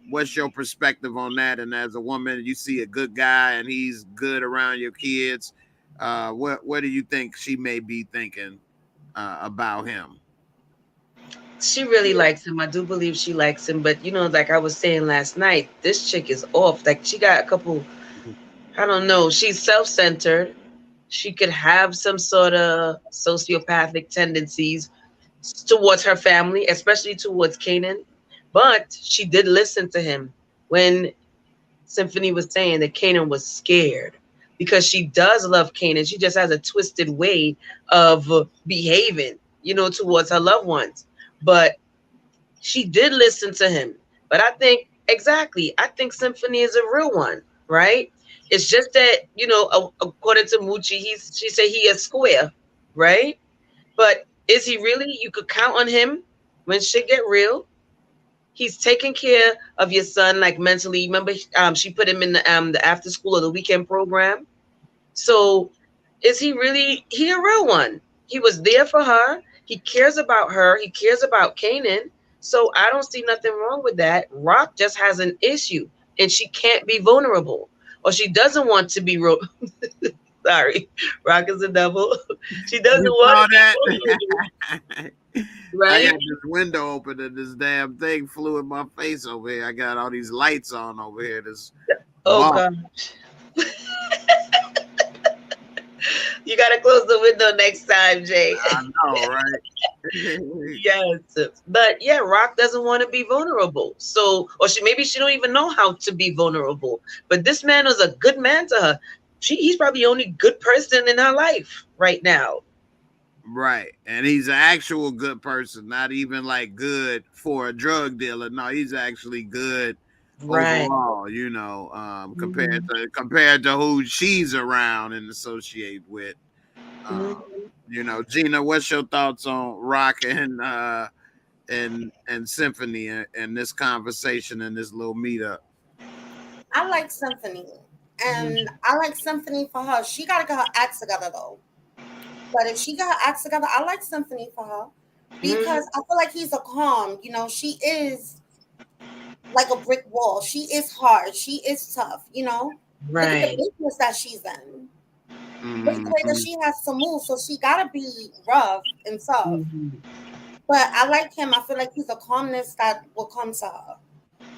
what's your perspective on that? And as a woman, you see a good guy and he's good around your kids. What do you think she may be thinking about him? She really likes him. I do believe she likes him, but you know, like I was saying last night, this chick is off. Like she got a couple, I don't know, she's self-centered. She could have some sort of sociopathic tendencies towards her family, especially towards Kanan. But she did listen to him when Symphony was saying that Kanan was scared, because she does love Kanan. She just has a twisted way of behaving, you know, towards her loved ones. But she did listen to him. But I think Symphony is a real one, right? It's just that, you know, according to Moochie, she said he is square, right? But is he really? You could count on him when shit get real. He's taking care of your son, like mentally. Remember, she put him in the after school or the weekend program. So is he really a real one? He was there for her. He cares about her. He cares about Kanan. So I don't see nothing wrong with that. Rock just has an issue, and she can't be vulnerable, or she doesn't want to be sorry, Rock is the devil. She doesn't want that. Right? I got this window open and this damn thing flew in my face over here. I got all these lights on over here. Oh gosh. You gotta close the window next time, Jay. I know, right? Yes, but yeah, Rock doesn't want to be vulnerable. So, or maybe she don't even know how to be vulnerable. But this man was a good man to her. He's probably the only good person in her life right now. Right. And he's an actual good person, not even like good for a drug dealer. No, he's actually good Right. overall, compared to who she's around and associate with. Gina, what's your thoughts on Rock and Symphony and this conversation and this little meetup? I like Symphony, and I like Symphony for her. She got to get her act together though. But if she got her act together, I like Symphony for her because I feel like he's a calm. She is like a brick wall. She is hard. She is tough. Look at the business that she's in. Look at the way that she has to move. So she got to be rough and tough. But I like him. I feel like he's a calmness that will come to her,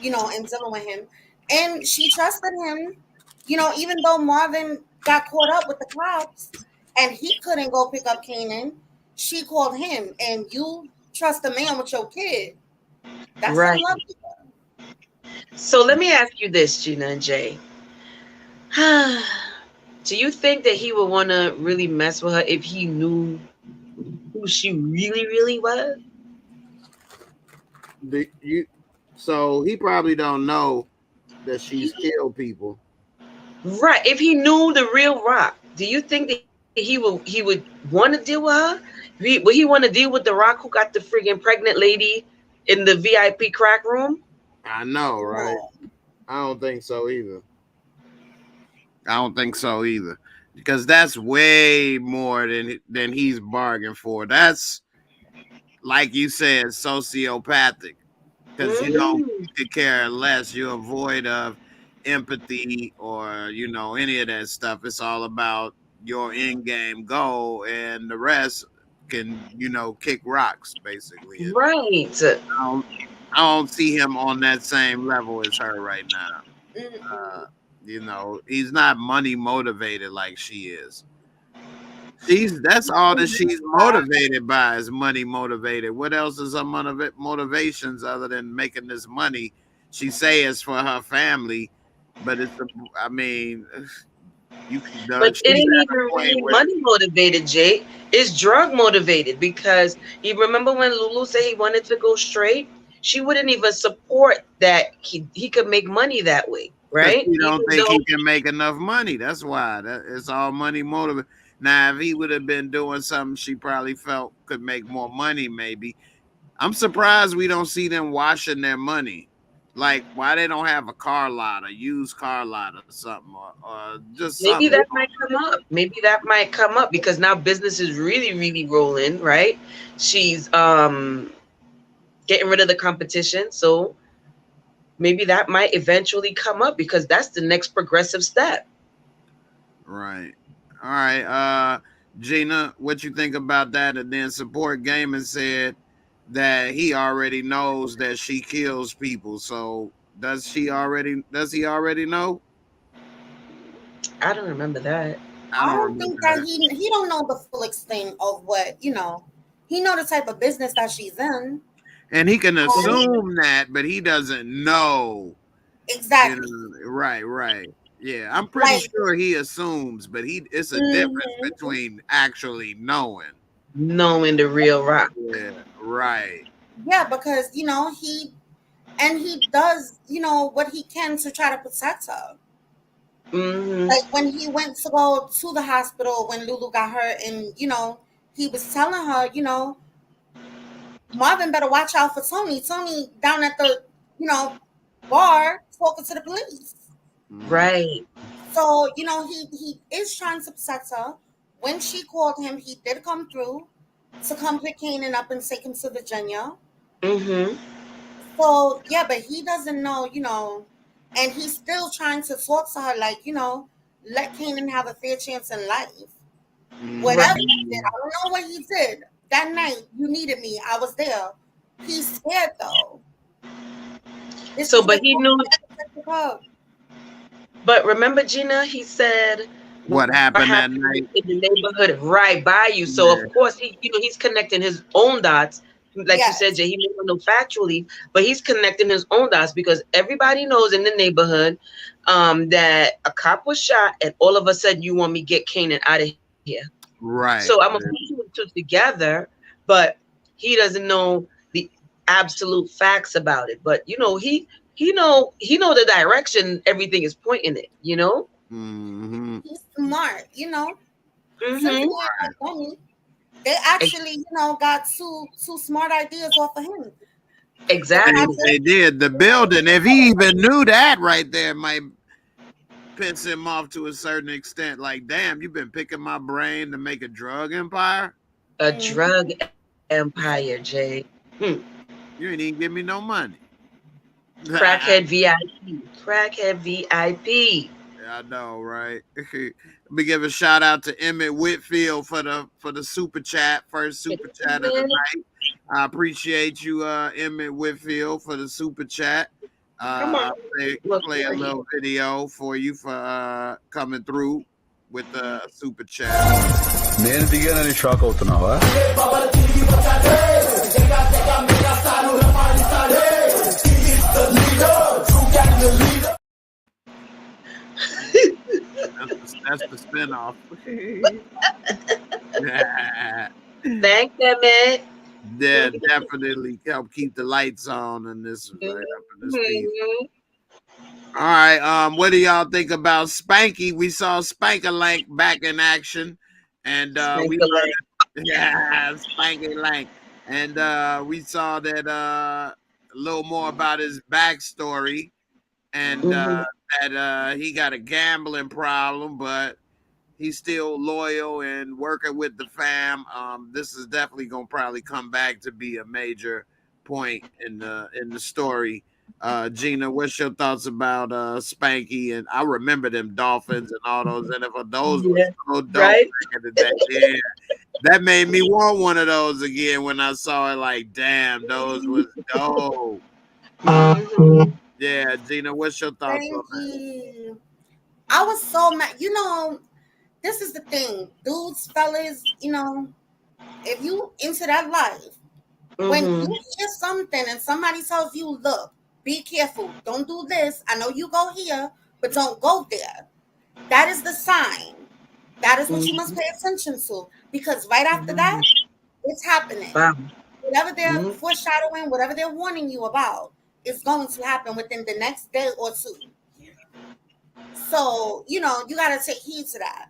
in dealing with him. And she trusted him, even though Marvin got caught up with the cops and he couldn't go pick up Kanan, she called him. And you trust a man with your kid. That's right. So let me ask you this, Gina and Jay. Do you think that he would want to really mess with her if he knew who she really, really was? So he probably don't know that she's killed people. Right. If he knew the real Rock, do you think that he would want to deal with her? Would he want to deal with the Rock who got the friggin' pregnant lady in the VIP crack room? I know, right? I don't think so either. Because that's way more than he's bargained for. That's, like you said, sociopathic. Because you could care less. You're void of empathy or any of that stuff. It's all about your in-game goal, and the rest can kick rocks basically. Right. I don't see him on that same level as her right now. He's not money motivated like she is. That's all that she's motivated by is money motivated. What else is her motivations other than making this money? She say it's for her family, but but it ain't even really money motivated, Jay. It's drug motivated, because you remember when Lulu said he wanted to go straight? She wouldn't even support that he could make money that way, right? You don't think he can make enough money. That's why it's all money motivated. Now, if he would have been doing something she probably felt could make more money, maybe. I'm surprised we don't see them washing their money. Like, why they don't have a car lot, a used car lot or something, or just maybe something. that might come up. Maybe that might come up because now business is really, really rolling, right? She's getting rid of the competition, so maybe that might eventually come up because that's the next progressive step. Right. All right. Gina, what you think about that? And then Support Gaming said that he already knows that she kills people. So does he already know? I don't remember that. I don't think that he don't know the full extent of what, he know the type of business that she's in. And he can assume that, but he doesn't know. Exactly. Right. Yeah, I'm pretty sure he assumes, but it's a difference between actually knowing the real Rock. Yeah, right. Yeah, because he does what he can to try to protect her. Like when he went to go to the hospital when Lulu got hurt, and he was telling her, Marvin better watch out for Tony. Tony down at the bar talking to the police. Right. So, he is trying to protect her. When she called him, he did come through to come pick Kanan up and take him to Virginia. So, yeah, but he doesn't know, and he's still trying to talk to her like, let Kanan have a fair chance in life. Whatever he did, I don't know what he did. That night, you needed me. I was there. He's scared, though. But he knew... But remember, Gina, he said what happened that night in the neighborhood right by you. So Yeah. of course he's connecting his own dots. Like you said, Jay, he may not know factually, but he's connecting his own dots because everybody knows in the neighborhood that a cop was shot, and all of a sudden you want me to get Kanan out of here. Right. So I'm gonna put two and two together, but he doesn't know the absolute facts about it. But you know, he know the direction everything is pointing it. You know. Mm-hmm. He's smart. You know. Mm-hmm. They actually, you know, got two smart ideas off of him. Exactly. They did. The building, if he even knew that right there, might piss him off to a certain extent. Like, damn, you've been picking my brain to make a drug empire? A drug empire, Jay. You ain't even give me no money. Crackhead VIP. Crackhead VIP. I know, right? Let me give a shout out to Emmett Whitfield for the super chat, first super chat of the night. I appreciate you, Emmett Whitfield, for the super chat. I'll play a little video for you for coming through with the super chat. నేను దిగానని shock అవుతున్నావా? That's the spinoff. Thank you, man. Yeah, definitely help keep the lights on in this right up in this piece. All right, what do y'all think about Spanky? We saw Spanky-Lank back in action, and we learned, Spanky-Lank, and we saw that a little more about his backstory, and that he got a gambling problem, but he's still loyal and working with the fam. This is definitely gonna probably come back to be a major point in the story. Gina, what's your thoughts about Spanky? And I remember them Dolphins and all those NFL. Those were so dope back in the day. Yeah, that made me want one of those again when I saw it. Like, damn, those was dope. Yeah, Gina, what's your thoughts on that? I was so mad. You know, this is the thing, dudes, fellas. You know, if you into that life, when you hear something and somebody tells you, "Look, be careful. Don't do this. I know you go here, but don't go there." That is the sign. That is what you must pay attention to, because right after that, it's happening. Whatever they're foreshadowing, whatever they're warning you about, is going to happen within the next day or two. So, you know, you got to take heed to that.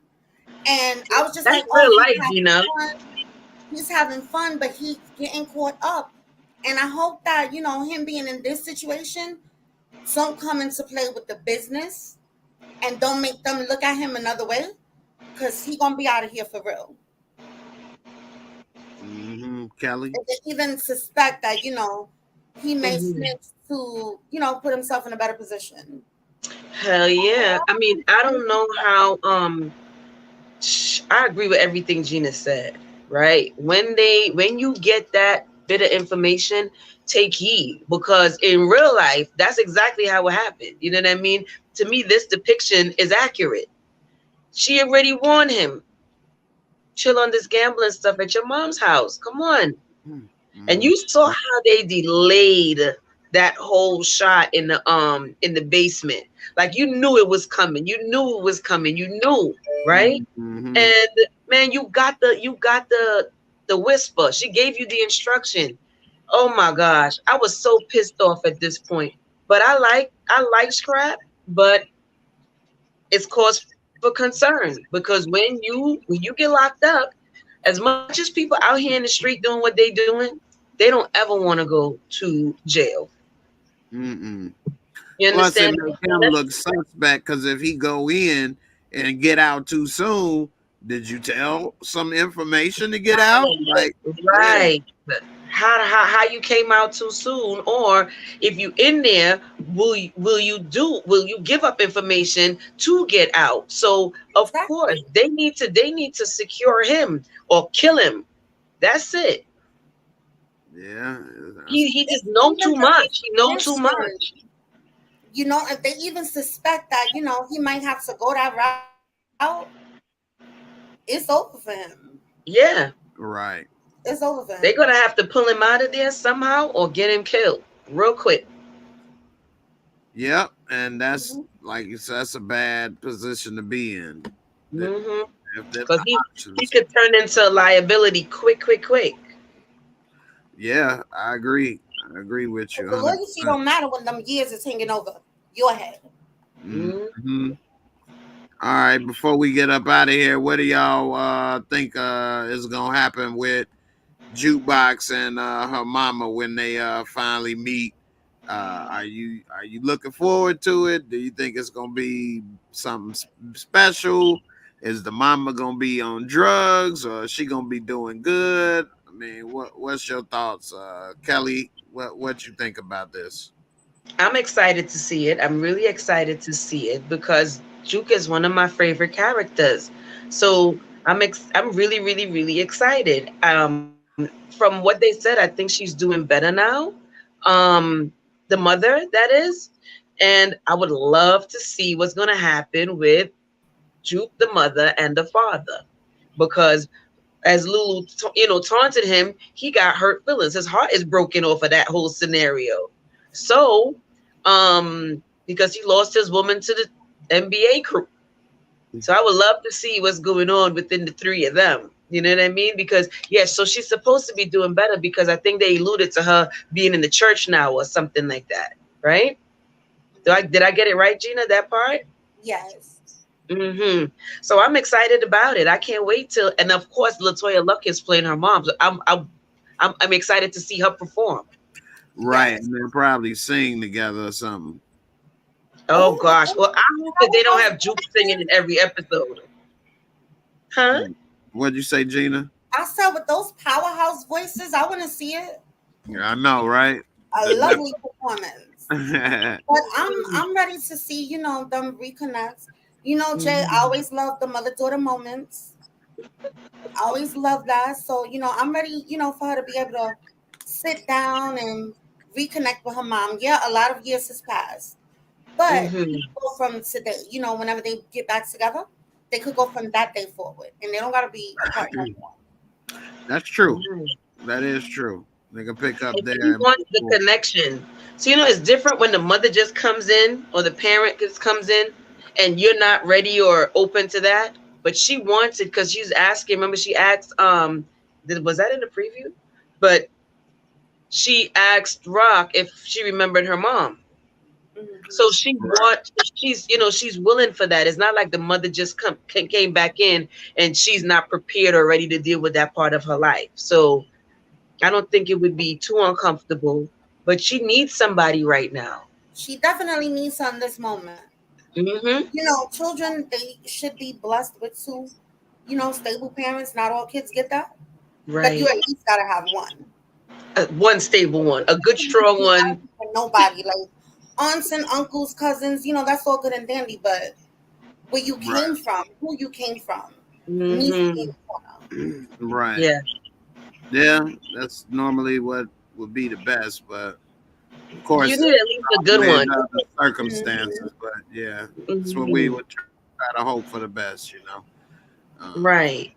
And I was just That's like, real life, Gina. He's having fun, but he's getting caught up. And I hope that, you know, him being in this situation don't come into play with the business and don't make them look at him another way, because he's going to be out of here for real. Kelly? If they even suspect that, you know, he may snitch to, you know, put himself in a better position. Hell yeah. I mean, I don't know how I agree with everything Gina said, right? When you get that bit of information, take heed, because in real life, that's exactly how it happened. You know what I mean? To me, this depiction is accurate. She already warned him. Chill on this gambling stuff at your mom's house. Come on. And you saw how they delayed that whole shot in the basement. Like, you knew it was coming. You knew it was coming. You knew, right? And man, you got the whisper. She gave you the instruction. Oh my gosh, I was so pissed off at this point. But I like Scrap, but it's cause for concern, because when you get locked up, as much as people out here in the street doing what they doing, they don't ever want to go to jail. You understand? Plus, it make him look suspect, because if he go in and get out too soon, did you tell some information to get out? Like, right. How you came out too soon, or if you in there, will you give up information to get out? So of course they need to secure him or kill him. That's it. Yeah. He just know too much. He know too much. You know, if they even suspect that, you know, he might have to go that route, it's over for him. Yeah, Right. It's over for him. they're gonna have to pull him out of there somehow or get him killed real quick. Yep. And that's Mhm. like you said, that's a bad position to be in. Mm-hmm. If there's Because he options. could turn into a liability quick. Yeah, I agree. I agree with you The 100%. loyalty don't matter when them years is hanging over your head. Mm-hmm. All right, before we get up out of here, what do y'all think is gonna happen with Jukebox and her mama when they finally meet? Are you looking forward to it? Do you think it's gonna be something special? Is the mama gonna be on drugs, or is she gonna be doing good? I mean, what's your thoughts, Kelly? What you think about this? I'm excited to see it. I'm really excited to see it because Juke is one of my favorite characters. So I'm really excited. From what they said, I think she's doing better now. The mother, that is, and I would love to see what's going to happen with Juke, the mother, and the father, because as Lulu, taunted him, he got hurt feelings. His heart is broken off of that whole scenario. So, because he lost his woman to the NBA crew. So I would love to see what's going on within the three of them. You know what I mean? Because yes, so she's supposed to be doing better because I think they alluded to her being in the church now or something like that, right? Did I get it right, Gina? That part? Yes. Mm-hmm. So I'm excited about it. I can't wait till, and of course, Latoya Luck is playing her mom. So I'm excited to see her perform. Right, Yes. and they'll probably sing together or something. Oh Oh, gosh. Well, I hope that they don't have Juke singing in every episode. Huh? What'd you say, Gina? I said with those powerhouse voices, I want to see it. Yeah, I know, right? A lovely performance. But I'm ready to see, them reconnect. Jay, I always love the mother daughter moments. I always love that. So, I'm ready, for her to be able to sit down and reconnect with her mom. Yeah, a lot of years has passed. But Mm-hmm. we go from today, whenever they get back together, they could go from that day forward. And they don't gotta be apart no more. That's true. Mm-hmm. That is true. They can pick up And there she and wants the connection. So it's different when the mother just comes in or the parent just comes in and you're not ready or open to that. But she wants it because she's asking. Remember, she asked, was that in the preview? But she asked Rock if she remembered her mom. So she's willing for that. It's not like the mother just came back in and she's not prepared or ready to deal with that part of her life. So I don't think it would be too uncomfortable, but she needs somebody right now. She definitely needs her in this moment. Mm-hmm. Children, they should be blessed with two, stable parents. Not all kids get that. But you Right. at least gotta have one. One stable one, a good strong one. Nobody like aunts and uncles, cousins, that's all good and dandy, but where you came from, who you came from, needs to be in Mm-hmm. the corner. right. Yeah. Yeah, that's normally what would be the best, but of You course, need at least a good in one. other circumstances. But yeah, that's what we Mm-hmm. would try to hope for the best. Right.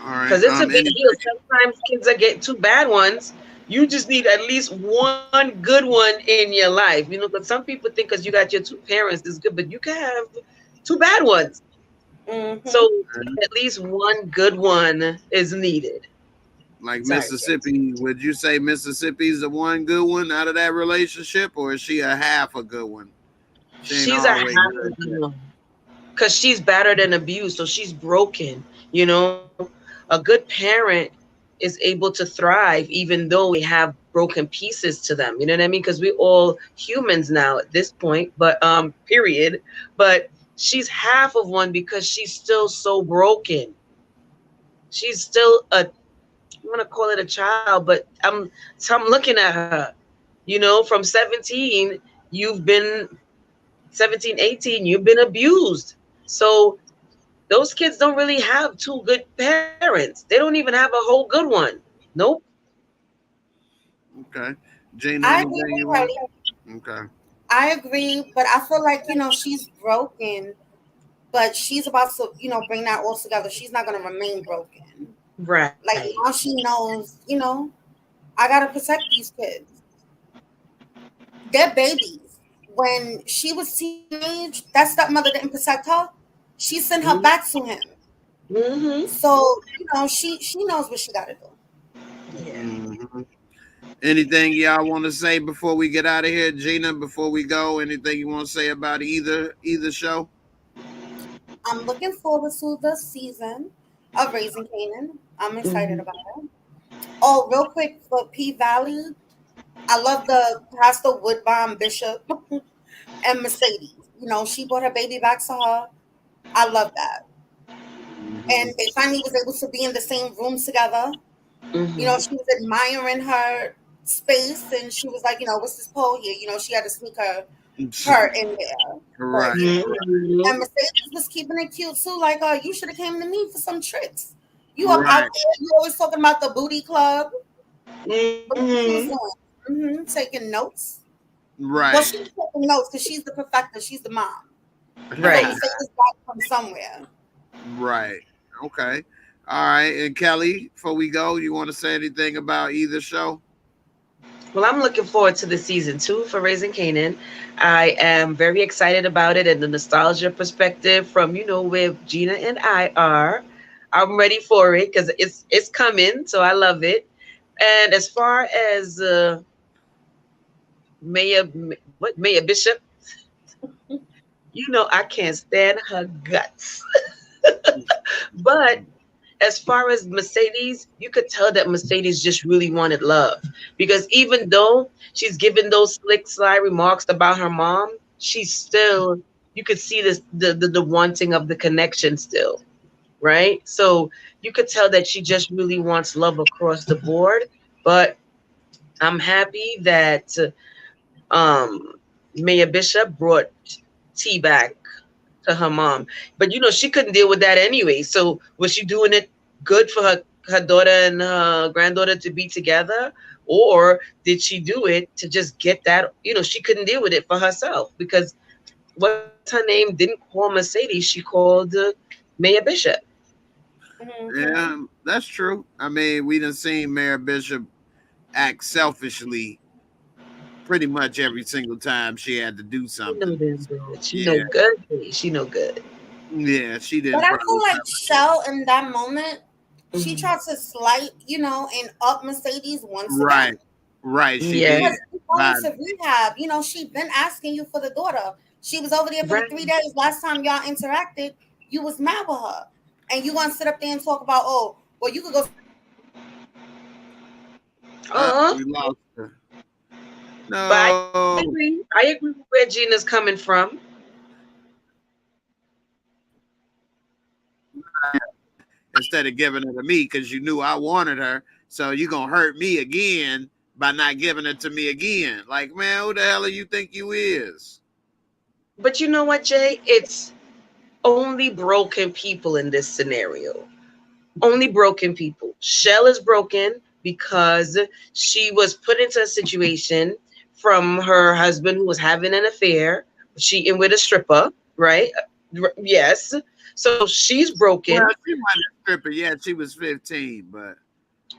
All right. Because it's a big deal. Sometimes kids are getting two bad ones. You just need at least one good one in your life. Because some people think because you got your two parents is good, but you can have two bad ones. Mm-hmm. So at least one good one is needed. Like Sorry, Mississippi, would you say Mississippi's the one good one out of that relationship, or is she a half a good one? She ain't She's all a the way half good a good yet. one because she's battered and abused, so she's broken. A good parent is able to thrive even though they have broken pieces to them. You know what I mean? Because we're all humans now at this point, but period. But she's half of one because she's still so broken. She's still I want to call it a child, but I'm looking at her. From 17, you've been 17, 18, you've been abused. So those kids don't really have two good parents. They don't even have a whole good one. Nope. Okay, Gina, I agree anything with you want? Kelly. Okay. I agree, but I feel like, she's broken but she's about to, bring that all together. She's not going to remain broken. Right. Like, now she knows, I got to protect these kids. They're babies. When she was teenage, that stepmother didn't protect her. She sent her back to him. Mm-hmm. So, she knows what she got to do. Yeah. Mm-hmm. Anything y'all want to say before we get out of here, Gina? Before we go, anything you want to say about either show? I'm looking forward to the season of Raising Kanan. I'm excited about it. Oh, real quick for P Valley, I love the Pastor Woodbine Bishop and Mercedes. She brought her baby back to her. I love that. And they finally was able to be in the same room together. She was admiring her space, and she was like, what's this pole here? She had to sneak her in there. Right. And Mercedes was keeping it cute too. Like, you should have came to me for some tricks. You up out there, you always talking about the booty club. Taking notes. Right. Well, she's taking notes because she's the perfecter. She's the mom. Right. Mercedes got from somewhere. Right. Okay. All right. And Kelly, before we go, you want to say anything about either show? Well, I'm looking forward to the season 2 for Raising Kanan. I am very excited about it, and the nostalgia perspective from where Gina and I are. I'm ready for it because it's coming, so I love it. And as far as Mayor Bishop, I can't stand her guts. But as far as Mercedes, you could tell that Mercedes just really wanted love, because even though she's given those slick, sly remarks about her mom, she's still, you could see this the wanting of the connection still, right? So you could tell that she just really wants love across the board. But I'm happy that Mayor Bishop brought T back to her mom, but she couldn't deal with that anyway. So was she doing it good for her daughter and her granddaughter to be together, or did she do it to just get that? She couldn't deal with it for herself, because what's her name didn't call Mercedes, she called Mayor Bishop. Yeah, that's true. I mean, we done seen Mayor Bishop act selfishly pretty much every single time she had to do something. She no good. She no good. Yeah, she did. But I feel like Shell in that moment, she tried to slight, and up Mercedes once again. Right. She did. Because going to rehab, she's been asking you for the daughter. She was over there for the 3 days. Last time y'all interacted, you was mad with her. And you want to sit up there and talk about, oh, well, you could go. We lost her. No. But I agree with where Gina's coming from. Instead of giving her to me because you knew I wanted her, so you're going to hurt me again by not giving it to me again. Like, man, who the hell do you think you is? But you know what, Jay? It's only broken people in this scenario. Only broken people. Shell is broken because she was put into a situation from her husband who was having an affair, cheating with a stripper, right? Yes. So she's broken. Well, she wasn't a stripper yet. She was 15, but.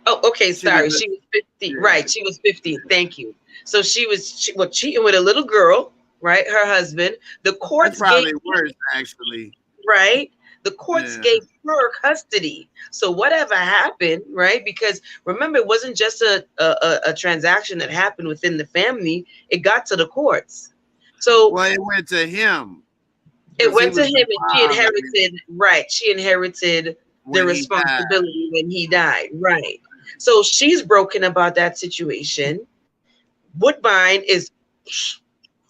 Oh, okay. Sorry. She was 15. Yeah. Right. She was 15. Thank you. So she was cheating with a little girl, right? Her husband. The courts That's probably worse, actually. Right. The courts gave her custody. So whatever happened, right? Because remember, it wasn't just a transaction that happened within the family. It got to the courts. So it went to him. It went to him, and she inherited. Right. She inherited the responsibility when he died. Right. So she's broken about that situation. Woodbine is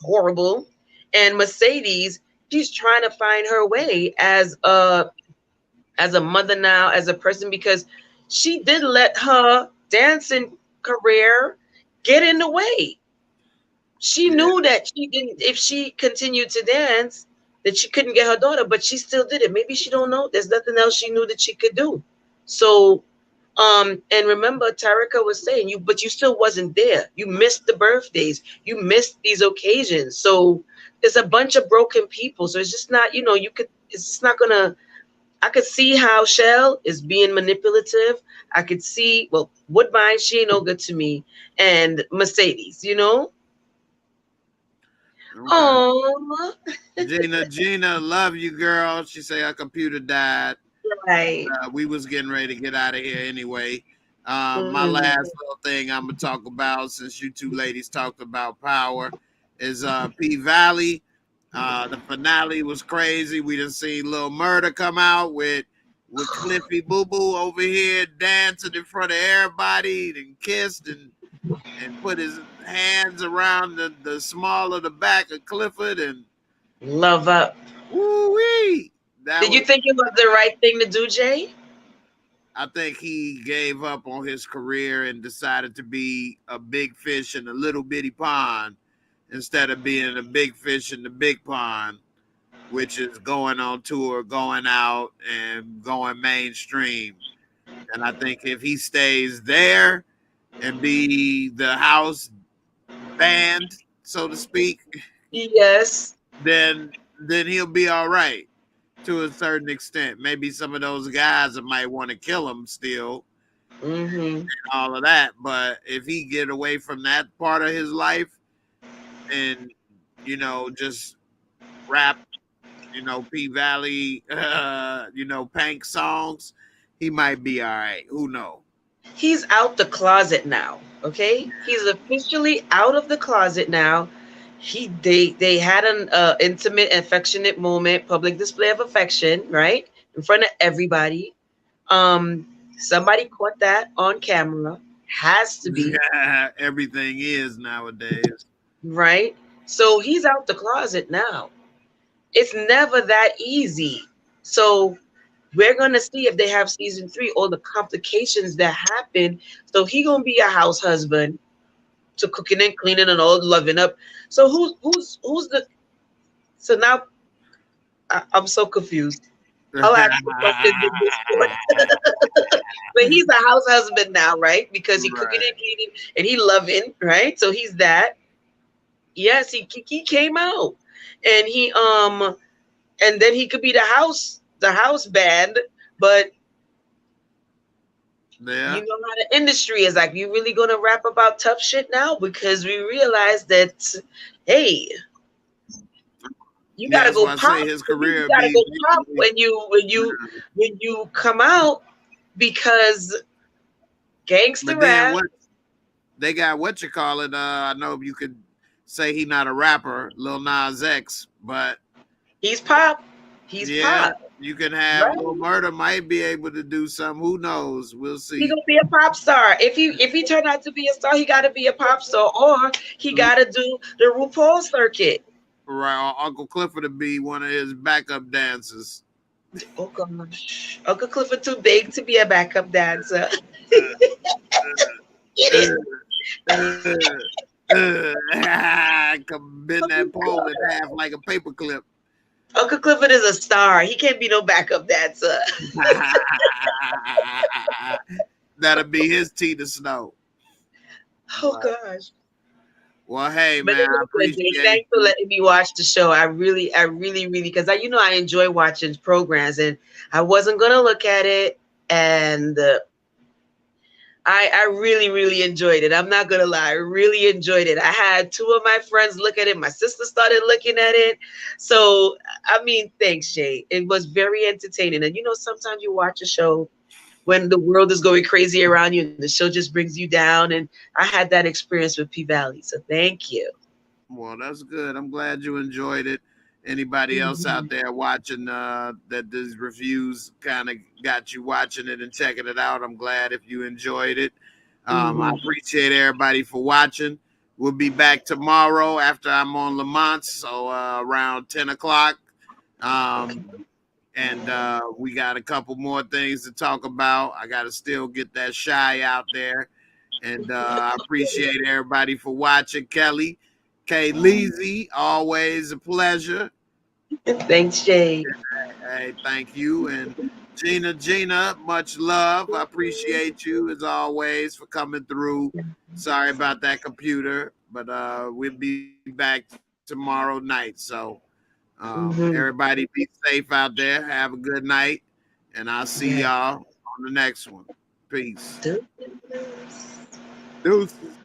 horrible, and Mercedes, she's trying to find her way as a mother now, as a person, because she did let her dancing career get in the way. She knew that she didn't, if she continued to dance, that she couldn't get her daughter, but she still did it. Maybe she don't know. There's nothing else she knew that she could do. So, and remember, Tarika was saying but you still wasn't there. You missed the birthdays. You missed these occasions. So there's a bunch of broken people. So it's just not, it's not gonna. I could see how Shell is being manipulative. I could see, well, Woodbine, she ain't no good to me, and Mercedes, you know. Okay. Oh, Gina, love you, girl. She say her computer died. right. We was getting ready to get out of here anyway. My Mhm. last little thing I'm gonna talk about, since you two ladies talked about power, is P Valley. The finale was crazy. We done seen Lil Murder come out with Cliffy Boo Boo over here dancing in front of everybody and kissed and put his hands around the small of the back of Clifford and Love up. woo wee. That Did you was, think it was the right thing to do, Jay? I think he gave up on his career and decided to be a big fish in a little bitty pond instead of being a big fish in the big pond, which is going on tour, going out, and going mainstream. And I think if he stays there and be the house band, so to speak, Yes. then he'll be all right to a certain extent. Maybe some of those guys that might want to kill him still, Mm-hmm. all of that. But if he get away from that part of his life and just rap, P Valley, Pank songs, he might be all right. Who knows? He's out the closet now. Okay, he's officially out of the closet now. They had an intimate, affectionate moment, public display of affection, right, in front of everybody. Um, Somebody caught that on camera. Has to be Everything is nowadays. right. So he's out the closet now. It's never that easy. So we're gonna see if they have season 3, all the complications that happen. So he gonna be a house husband to cooking and cleaning and all loving up. So who's the so now I'm so confused. I'll ask the questions in Discord. But he's a house husband now, right? Because he cooking Right. and cleaning and he loving, right? So he's that. Yes, he came out. And he and then he could be the house band, but Yeah. you know how the industry is like. You really gonna rap about tough shit now? Because we realize that, hey, you Yeah, gotta that's go why I pop. say his You career gotta be go pop when you come out because gangster but then rap. what they got what you call it. I know you could say he not a rapper, Lil Nas X, but He's pop. He's yeah, pop. you can have Right? Lil Murder might be able to do something. Who knows? We'll He see. gonna be a pop star. If he turned out to be a star, he gotta be a pop star, or he gotta do the RuPaul circuit. Right, or Uncle Clifford to be one of his backup dancers. Oh gosh, Uncle Clifford too big to be a backup dancer. Get it? Come bend that pole in half like a paperclip. Uncle Clifford is a star. He can't be no backup dancer. That'll be his Tina Snow. Oh But, gosh. well, hey But man, it I was good, Jay. appreciate Thanks for you. letting me watch the show. I really, because I enjoy watching programs, and I wasn't gonna look at it, and I really, really enjoyed it. I'm not gonna lie, I really enjoyed it. I had two of my friends look at it. My sister started looking at it. So I mean, thanks, Jay. It was very entertaining. And sometimes you watch a show when the world is going crazy around you, and the show just brings you down. And I had that experience with P Valley. So thank you. Well, that's good. I'm glad you enjoyed it. Anybody else out Mhm. there watching that these reviews kind of got you watching it and checking it out? I'm glad if you enjoyed it. I Mhm. appreciate everybody for watching. We'll be back tomorrow after I'm on Lamont, so around 10 o'clock. Okay. Um, and we got a couple more things to talk about. I got to still get that shy out there. And I appreciate everybody for watching. Kelly, K. Leezy, always a pleasure. Thanks, Jay. Hey, thank you. And Gina, much love. I appreciate you as always for coming through. Sorry about that computer, but we'll be back tomorrow night. So Everybody be safe out there. Have a good night. And I'll see y'all on the next one. Peace. Deuces. Deuces.